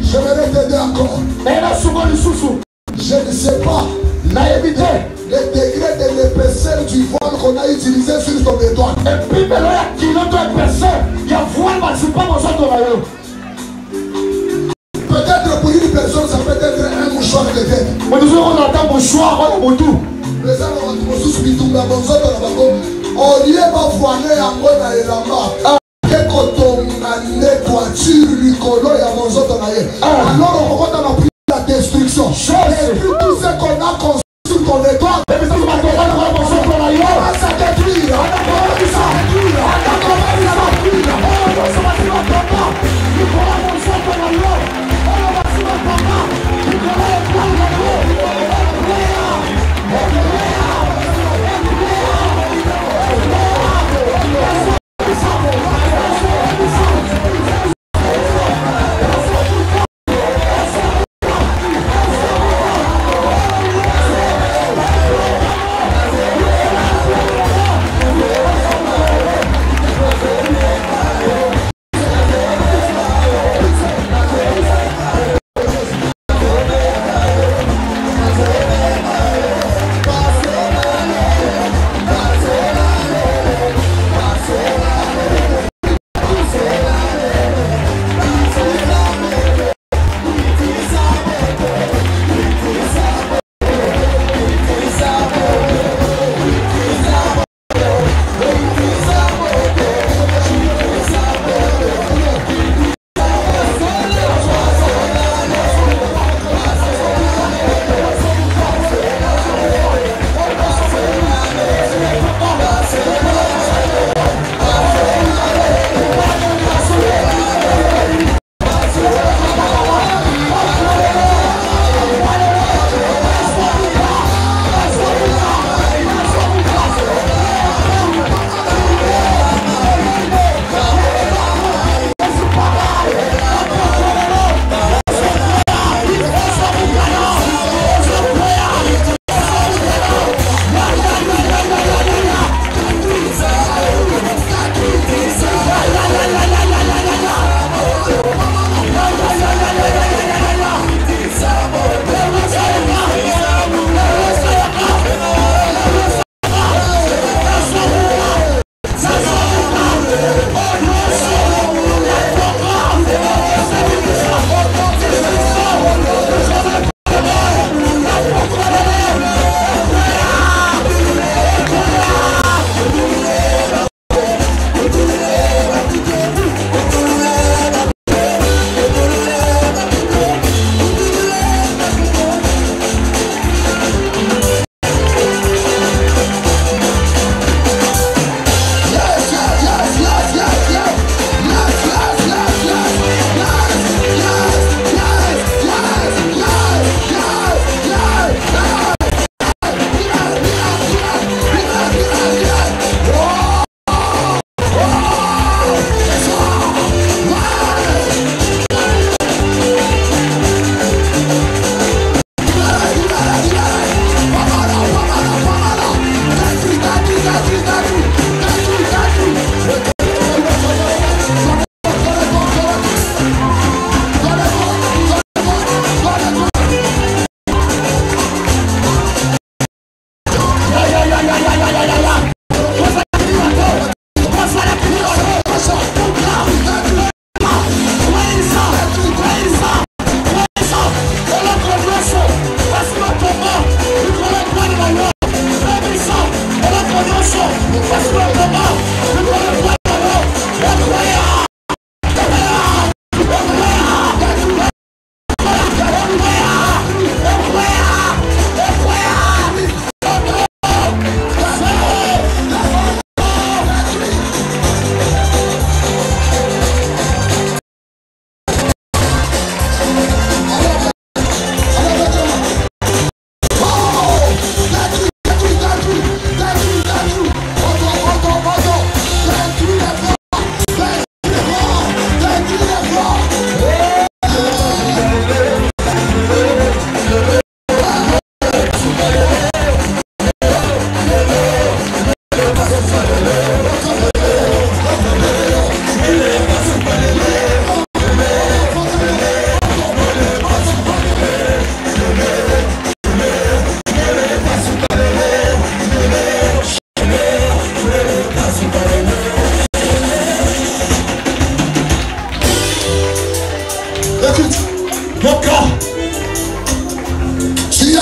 J'aimerais t'aider encore. Je ne sais pas le degré de l'épaisseur du voile qu'on a utilisé sur ton étoile. Peut-être pour une personne, ça peut être un mouchoir de tête. Au lieu de voiler à moi dans les lambas, alors on va dans la destruction. Et puis tout ce qu'on a construit sur ton étoile,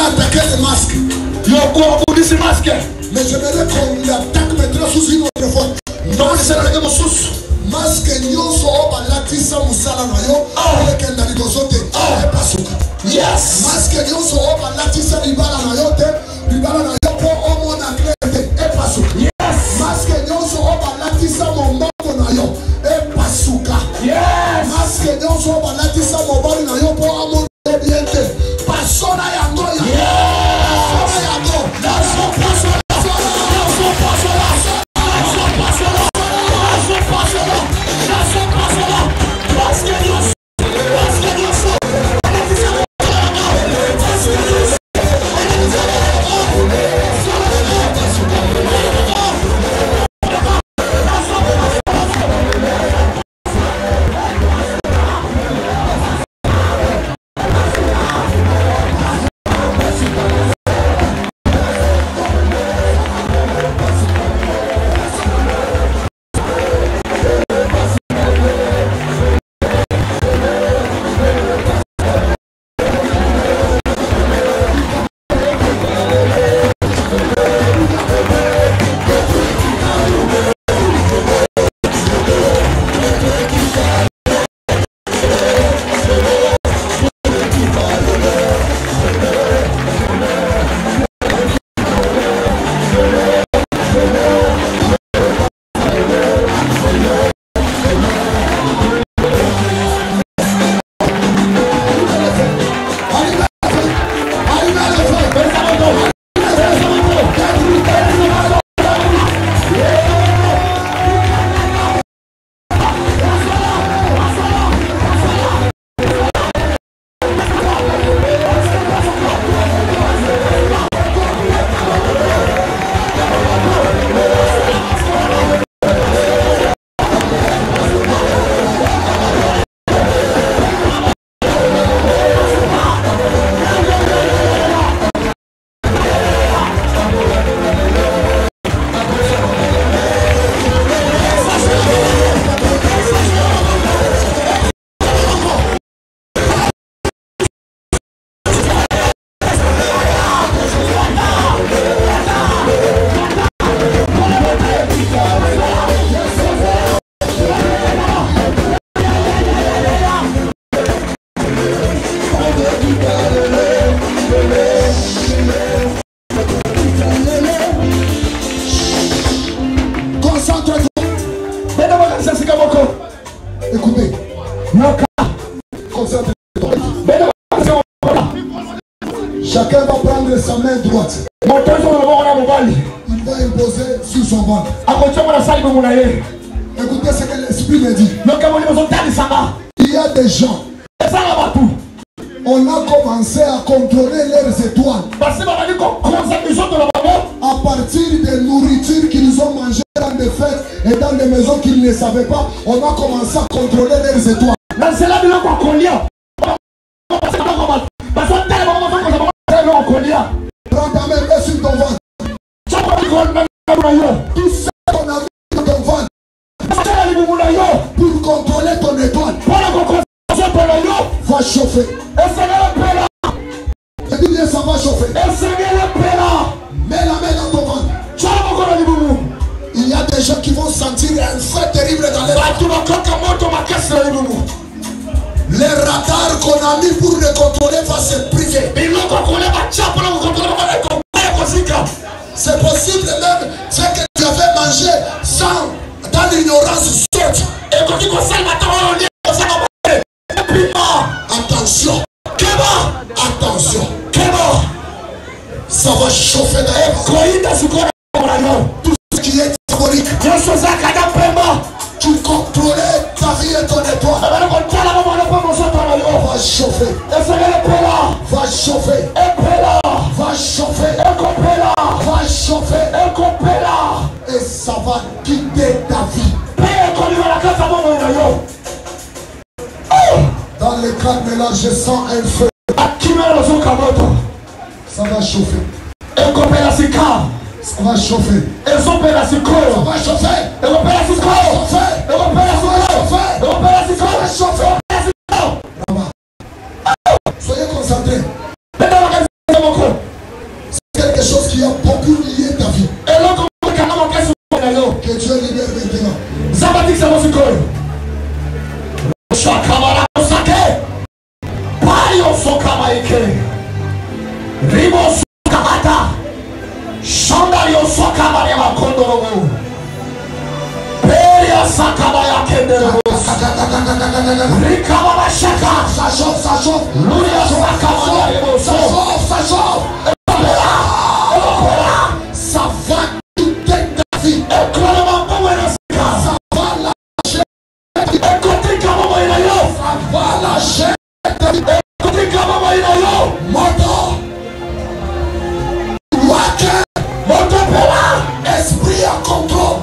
attaqué le masque. Mais j'aimerais qu'on l'attaque maintenant sous une autre forme. Masque nyonso obalatisa musala na yo olekenda liboso te epasuka. Masque nyonso obalatisa libala na yo te libala na yo po omona clair te epasuka. Masque nyonso obalatisa mombongo na yo epasuka. Masque nyonso obalatisa mobali na yo po omona bien te pasona yango ya. Pasona yango. Écoutez, chacun va prendre sa main droite. Il va imposer sur son ventre. Écoutez ce que l'Esprit me dit. Il y a des gens, on a commencé à contrôler leurs étoiles à partir des nourritures qu'ils ont mangées dans des fêtes et dans des maisons qu'ils ne savaient pas. On a commencé à contrôler leurs étoiles. Prends ta main, mets sur ton ventre. Tout ce qu'on a vu dans ton ventre pour contrôler ton étoile va chauffer. Je dis bien, ça va chauffer. Mets la main dans ton ventre. Il y a des gens qui vont sentir un feu terrible dans les ventres. Les radars qu'on a mis pour les contrôler vont se priver. C'est possible même ce que tu avais mangé sans, dans l'ignorance saute. Attention, attention, ça va chauffer d'ailleurs. Tout ce qui est diabolique, tu contrôlais ta vie et ton étoile. Va chauffer, va chauffer, va chauffer, va chauffer, et ça va quitter ta vie. Dans le calme là, je sens un feu. Ça va chauffer. Ça va chauffer. Ça va chauffer. Soyez concentrés. sauve. Ça sauve. Ça va quitter ta vie. Ça va lâcher. Ça va lâcher. Moto. Esprit à contrôle.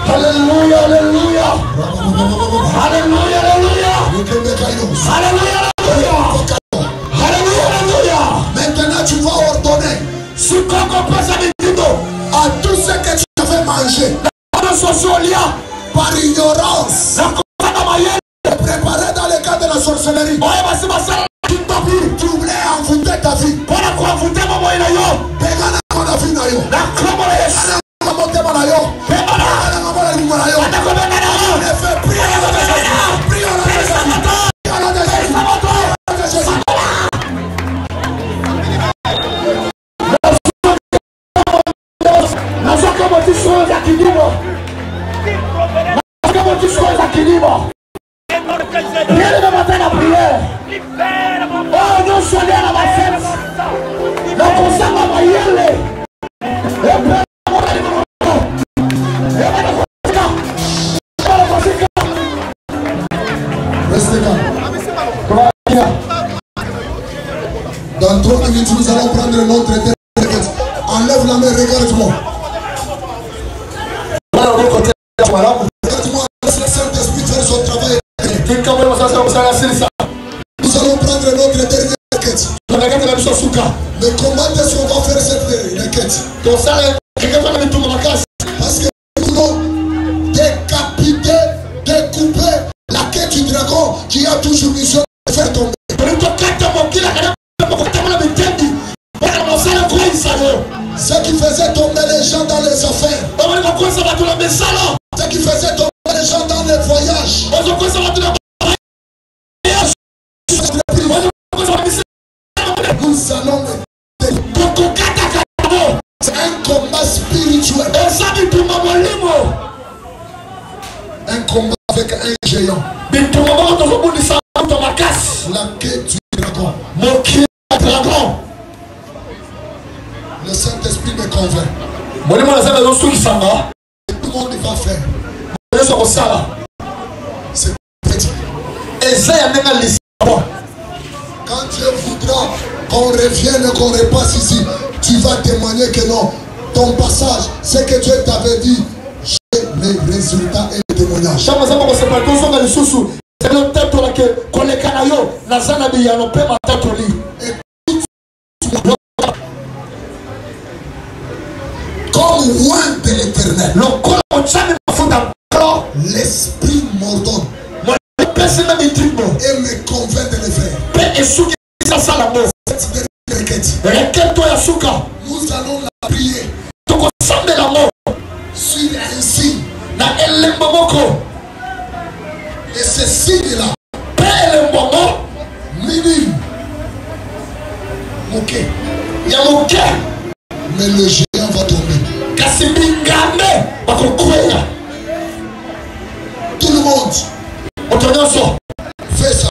Alléluia, alléluia. Alléluia, alléluia. Alléluia, alléluia. Maintenant tu vas ordonner à tout ce que tu avais mangé par ignorance, préparé dans le cadre de la sorcellerie. Tu voulais envoûter ta vie. Dans 3 minutes, nous allons prendre notre requête. Enlève la main, regarde-moi. Regarde-moi, laisse le Saint-Esprit faire son travail. Nous allons prendre notre dernière requête. Mais comment est-ce qu'on va faire cette requête? Parce que nous voulons décapiter, découper la quête du dragon qui a toujours mission de faire tomber. Ce qui faisait tomber les gens dans les affaires. Ce qui faisait tomber les gens dans les voyages. Nous allons c'est un combat spirituel. Un combat avec un géant. La quête du dragon. Le Saint-Esprit me convainc. Tout le monde va faire. C'est petit. Quand Dieu voudra qu'on revienne, qu'on repasse ici, tu vas témoigner que non. Ton passage, ce que Dieu t'avait dit, j'ai les résultats et les témoignages. Comme loin de l'éternel, l'esprit m'ordonne et me convainc de le faire. Cette requête, nous allons la prier sur un signe. Et ce signe-là, minime, mais le géant va tomber. Tout le monde fait ça.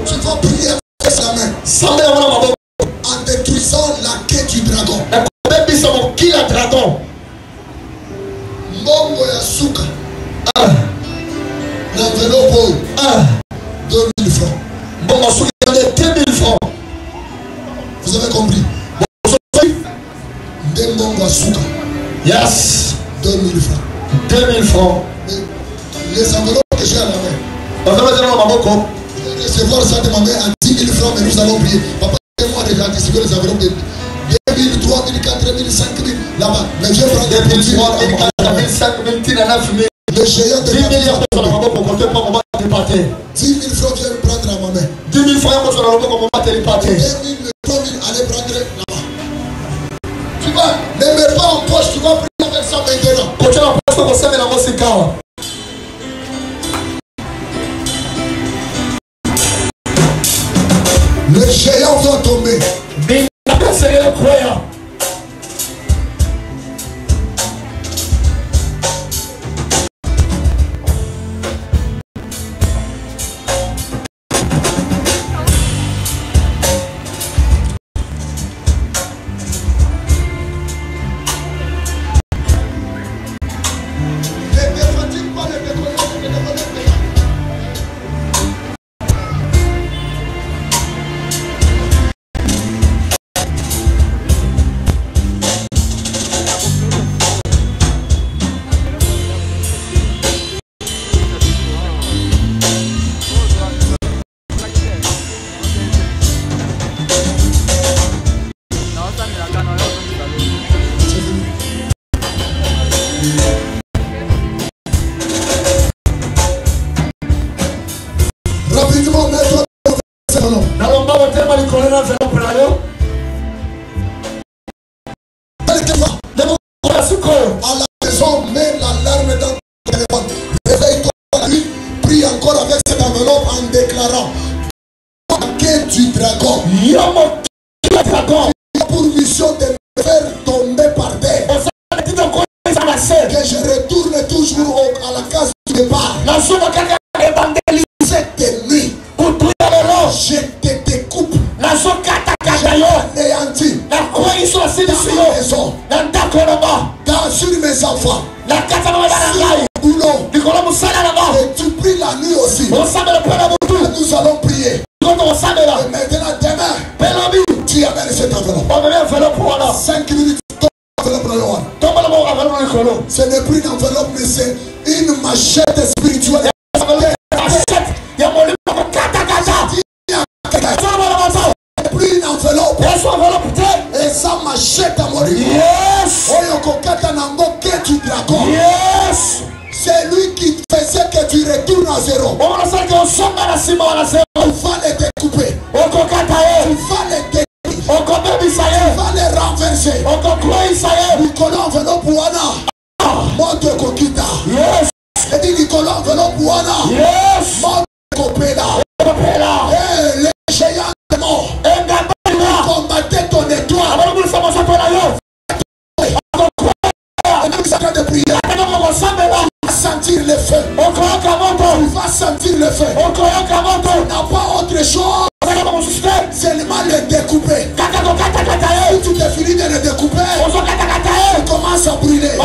Tu vas prier avec la main en détruisant la quête du dragon. Mbongo ya suka. L'enveloppe 2000 francs. Mbongo suka 2000 francs. Vous avez compris? Mbongo suka. Yes. 2000 francs. 2000 francs. Mais les enveloppes que j'ai à la main. Je vais recevoir ça de ma main à 10 000 francs, mais nous allons prier. Papa, aidez-moi déjà anticiper les enveloppes de 2 000, 3 000, 4 000, 5 000 là-bas. Mais je vais prendre des petits 3 000, 4 000, 5 000, 9 000. Le géant de 10 000 francs, 10 000 francs, viens prendre à ma main. 10 Allez prendre là-bas. Tu vas, ne mets pas en poche, tu vas prier avec ça maintenant. Le géant va tomber. Rapidement, mets-toi à la maison, mets l'alarme dans ton téléphone. Réveille-toi la nuit, prie encore avec cette enveloppe en déclarant paquet du dragon. Il a pour mission de me faire tomber par terre. Que je retourne toujours à la case du départ. Cette nuit, je te découpe. Anéanti sur mes enfants, sur boulot, et tu pries la nuit aussi. Nous allons prier. Et maintenant, demain, tu amènes cette enveloppe. 5 minutes. Ce n'est plus une enveloppe, mais c'est une machette spirituelle. Plus une enveloppe. Et ça machette à mourir. C'est lui qui faisait que tu retournes à zéro. Tu vas les découper. Tu vas les détruire. Tu vas les renverser. Nicolas enveloppe Wana. Monte Kokita. Et dit Nicolas enveloppe Wana. Monte Kopela. Les géants de mort. Combattez ton étoile. De prier. Tu vas sentir le feu. Tu vas sentir le feu. Tu n'as pas autre chose. Seulement le découper. Si tu t'es fini de le découper, tu commences à brûler.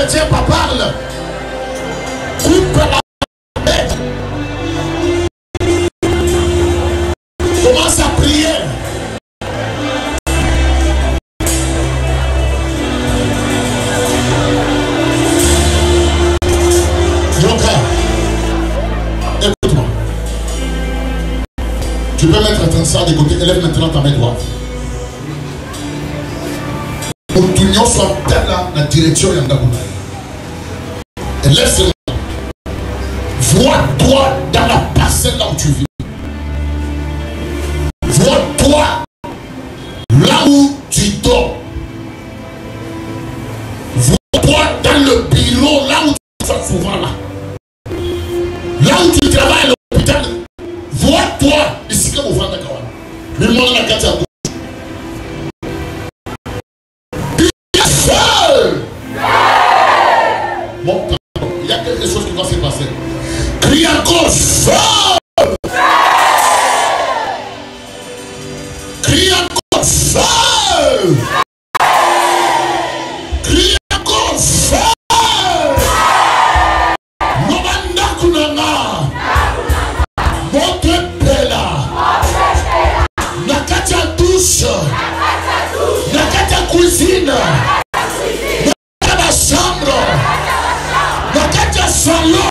chrétien pas parle. Coupe la bête. Commence à prier. Jonka, écoute-moi. Tu peux mettre ton sang de côté. Élève maintenant ta main droite. soit dans la direction de Ndakuna. Et laisse-le. Vois-toi dans la parcelle là où tu vis. Vois-toi là où tu dors. Vois-toi dans le bureau là où tu vas souvent là. Là où tu travailles à l'hôpital. Vois-toi ici que vous vendez quand même. Mais moi la carte à vous. Tu es seul. Bon, il y a quelque chose qui va se passer. Crie encore seul. Crie encore seul. Crie encore seul. Nobanda kunanga. Votre pela. Nakatia douche. Nakatia cuisine. Nakatia chambre. Nakatia salon.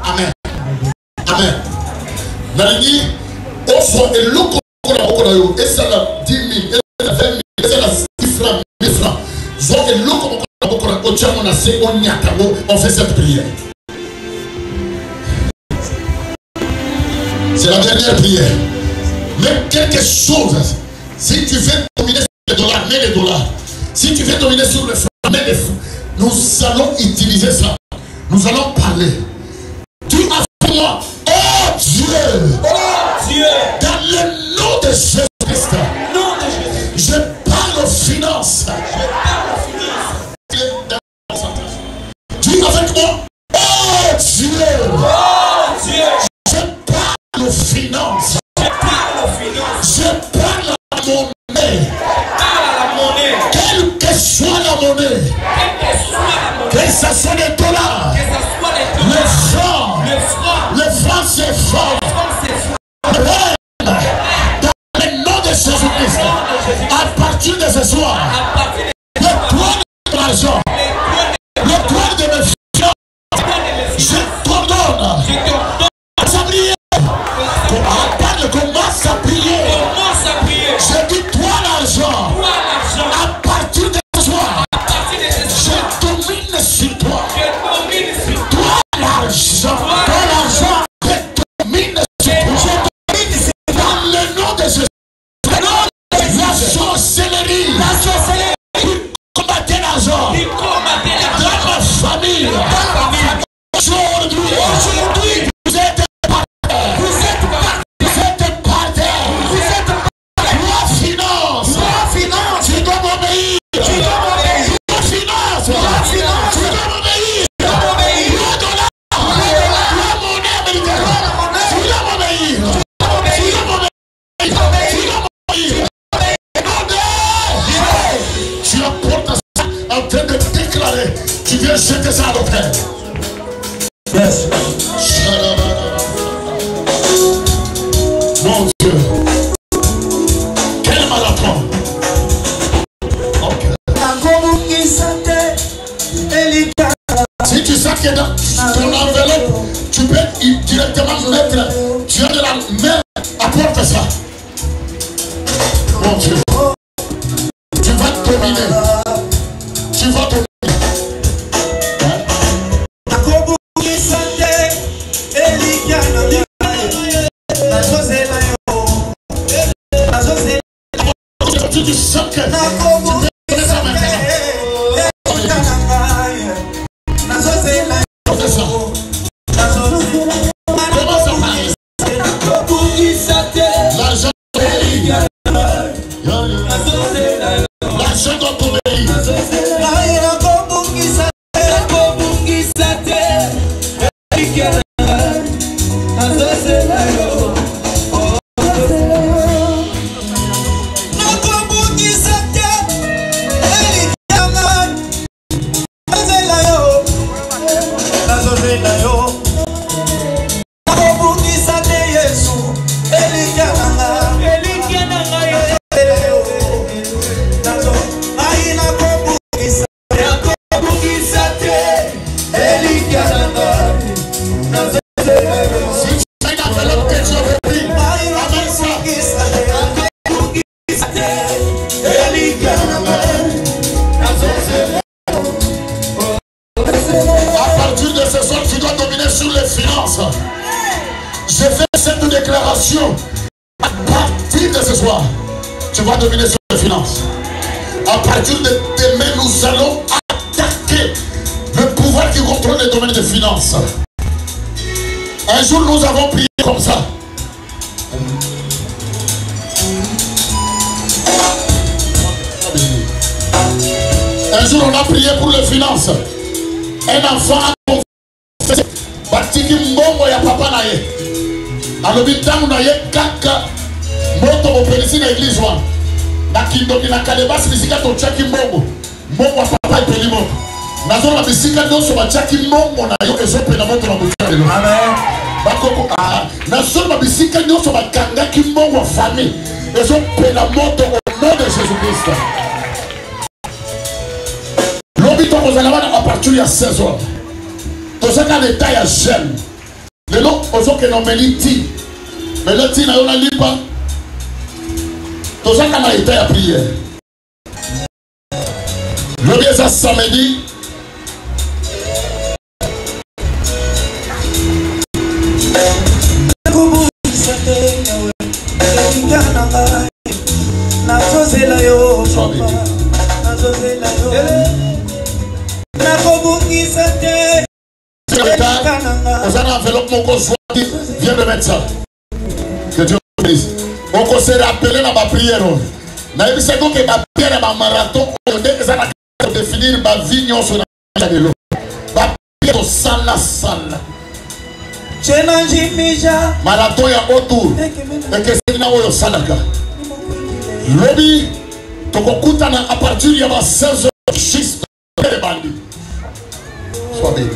Amen. Amen. Nani, offre et l'eau qu'on a et ça la 10 000, et ça la 20 000, et ça la 10 francs, 1000 francs. Soit et l'eau qu'on a au Tchad, on a passer au Nyakabo, on fait cette prière. C'est la dernière prière. Même quelque chose, si tu veux dominer sur les dollars, mets les dollars. Si tu veux dominer sur le franc, mets les francs. Nous allons utiliser ça. Nous allons parler. Dis avec moi, oh Dieu, dans le nom de Jésus-Christ, je parle aux finances. Dis avec moi, oh Dieu, je parle aux finances. Je parle à la monnaie. Quelle que soit la monnaie, que ce soit les dollars, le franc c'est fort. Dans le nom de Jésus-Christ, à partir de ce soir, le droit de l'argent, le droit de mes finances, je t'ordonne. Commence à prier. Je dis toi l'argent. À partir de ce soir, je domine sur toi. Toi l'argent. Je domine sur toi. Dans le nom de Jésus. La sorcellerie. Combattez l'argent. Dans ma famille. Aujourd'hui, vous êtes en train de déclarer, tu viens jeter ça à l'autel. Yes. Mon Dieu. Quel maladroit. Ok. Si tu sais que dans ton enveloppe, tu peux directement mettre, tu as de la main, apporte ça. Mon Dieu. Tu vas dominer. Tu vas dominer. Tu sens que tu peux faire ça maintenant. Comment ça marche? L'argent l'argent doit obéir. Je fais cette déclaration. À partir de ce soir, tu vas dominer sur les finances. À partir de demain, nous allons attaquer le pouvoir qui contrôle les domaines des finances. Un jour, nous avons prié comme ça. Un jour, on a prié pour les finances. Un enfant a confessé. Batiki mbongo ya papa na ye. Alobi tangu na ye kaka moto opelisi na église wa. Na kindoki na kalebasi bisika to chaki mbongo. Mbongo wa papa ipeli moto. Nazo na bisika nyonso ba chaki mbongo na yo ezope na moto na butale. Amen. Bakoko nazo na bisika nyonso ba kangaki mbongo wa famille. Ezope na moto au nom de Jésus-Christ. Lobi to kozalabana à partir ya 16 heures. Tosaka l'état ya jeune. Lelo ozoke no meliti. Meliti na yo na lipa. Tosaka na l'état ya prière. Lobi eza samedi ça dans enveloppe mon gosse viens de mettre ça. Que Dieu vous bénisse. On peut se rappeler dans ma prière. Na yebi c'est donc que ma prière ma marathon on ça va définir ma vie sur la de l'eau. Ma prière sana sana. Marathon ya autour. Et que c'est na oyo sanaka. Lobby tokokutana à partir ya 16h juste les bandits. Sois béni.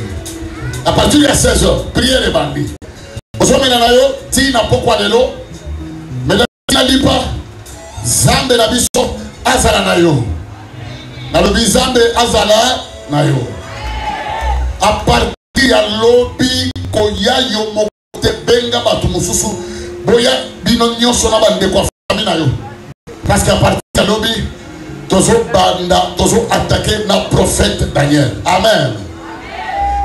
À partir de 16h, priez les bandits. Aujourd'hui, si n'a pas quoi de l'eau, mais la lipa, Zambe la biso, Azala na yo. Na lobi Zambe Azala na yo. À partir de lobi, koya yo mokote benga batu mususu, boya bino nyonso na bande kwa famille na yo. Parce qu'à partir de lobi, tozo banda, tozo attaquer na prophète Daniel. Amen.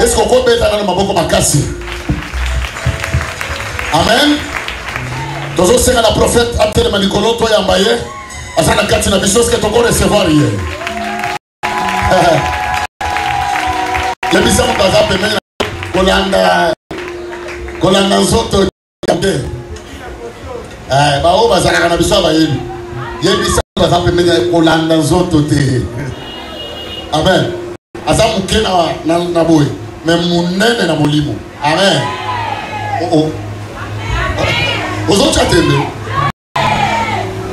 Est-ce qu'on peut mettre dans le maboko makasi? Amen. Tozo senga la prophète Abdel Manikolo to yambaye asana kati na biso que toko recevoir hier. Le bisa mo baza pemela kolanda nzoto yambe. Ba o baza na biso ba yeli. Ye bisa baza pemela kolanda nzoto te. Amen. Asa mukena na boy. Mais mon nez na molimo. Amen. Oh. Aux autres attendez.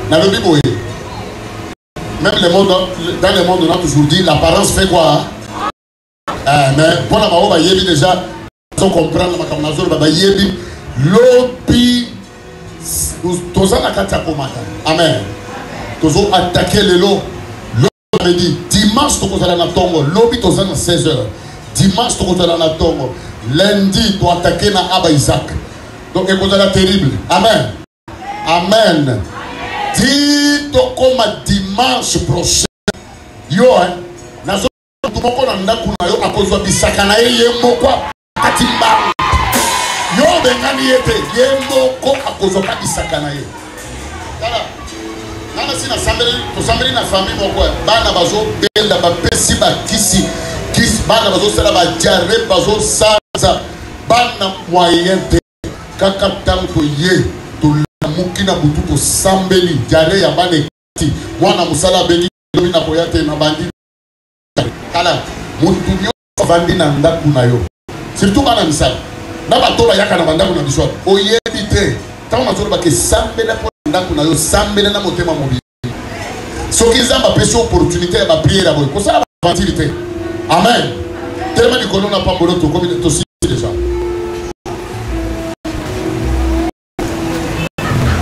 Dans le Bible, même le monde, dans le monde, on a toujours dit l'apparence fait quoi? Mais pour la maman, il y a déjà, on comprend la makamazor, il y a l'opi, tous en akata komata. Amen. Tous ont attaqué le lot. L'autre dit dimanche, tous allons na tongo. L'opi tous en 16h. Dimanche, tous allons na tongo. Lundi, tu attaquer na Abba Isaac. Donc, c'est terrible. Amen. Amen. Dis comme dimanche prochain. Yo, hein. Nazo tout le monde a eu à cause de Bissakana et Yemoko Atimba. Yo, Bengani était Yemoko à cause de Bissakana. Voilà. Nana si na sambeli na famille moko bana bazo bela ba pesi ba kisi bana bazo sala ba diarrhée bazo saza bana moyen de kaka tanko ye to mukina butu to sambeli diarrhée ya bana kiti mwana musala bengi lobi na koyate na bandi kala muntu nyo vandi na ndaku na yo surtout bana misala na bato ba yaka na bandaku na biso oyebi te tango mazolo ba ke sambela ndaku na yo sambela na motema mobile soki nzamba pesi opportunité ya ba prière boy ko sala ba ventilité amen tellement du colon na pas bolo to comme to si déjà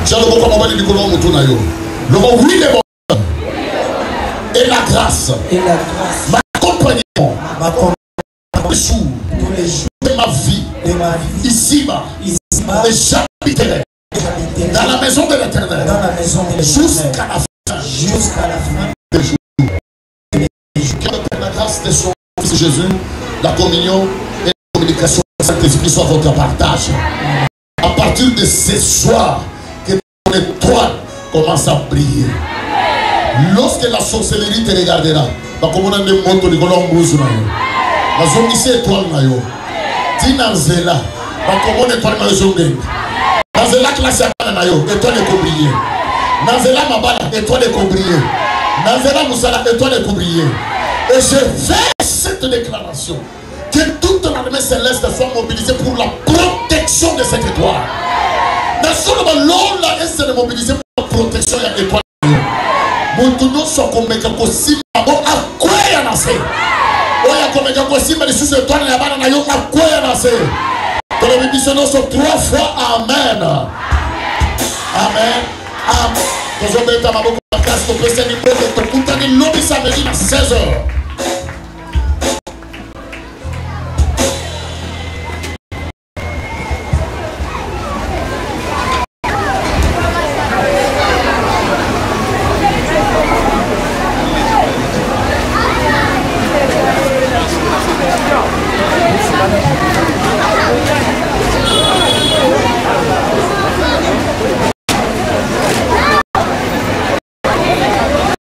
jalo ko ko bali du colon mutu na yo le mot oui le bon et la grâce m'accompagner tous les jours de ma vie ici-bas et j'habiterai dans la maison de l'Éternel jusqu'à la fin des jours. Que la grâce de son Fils Jésus, la communion et la communication de Saint-Esprit soit votre partage. À partir de ce soir, que ton étoile commence à briller. Lorsque la sorcellerie te regardera, va comme on a des motos de Colombus, la zone ici étoile na yo. Dinanzela, va comme on étoile na yo. Nazela classe ya na yo, étoile est briller. Nazela mabala, étoile est briller. Nazela musala, étoile est briller. Et je fais cette déclaration que toute l'armée céleste soit mobilisée pour la protection de cette étoile. Dans ce moment, l'on est mobilisé pour la protection de l'étoile. Montuno soit comme Mekakosima, à quoi y a nassé? Oya comme Mekakosima, les sous-étoiles, la banane na yo, à quoi y a nassé? Dans la Bible, nous sommes 3 fois Amen. Amen. Amen. Nous sommes dans ma boucle de casse, nous sommes 16h.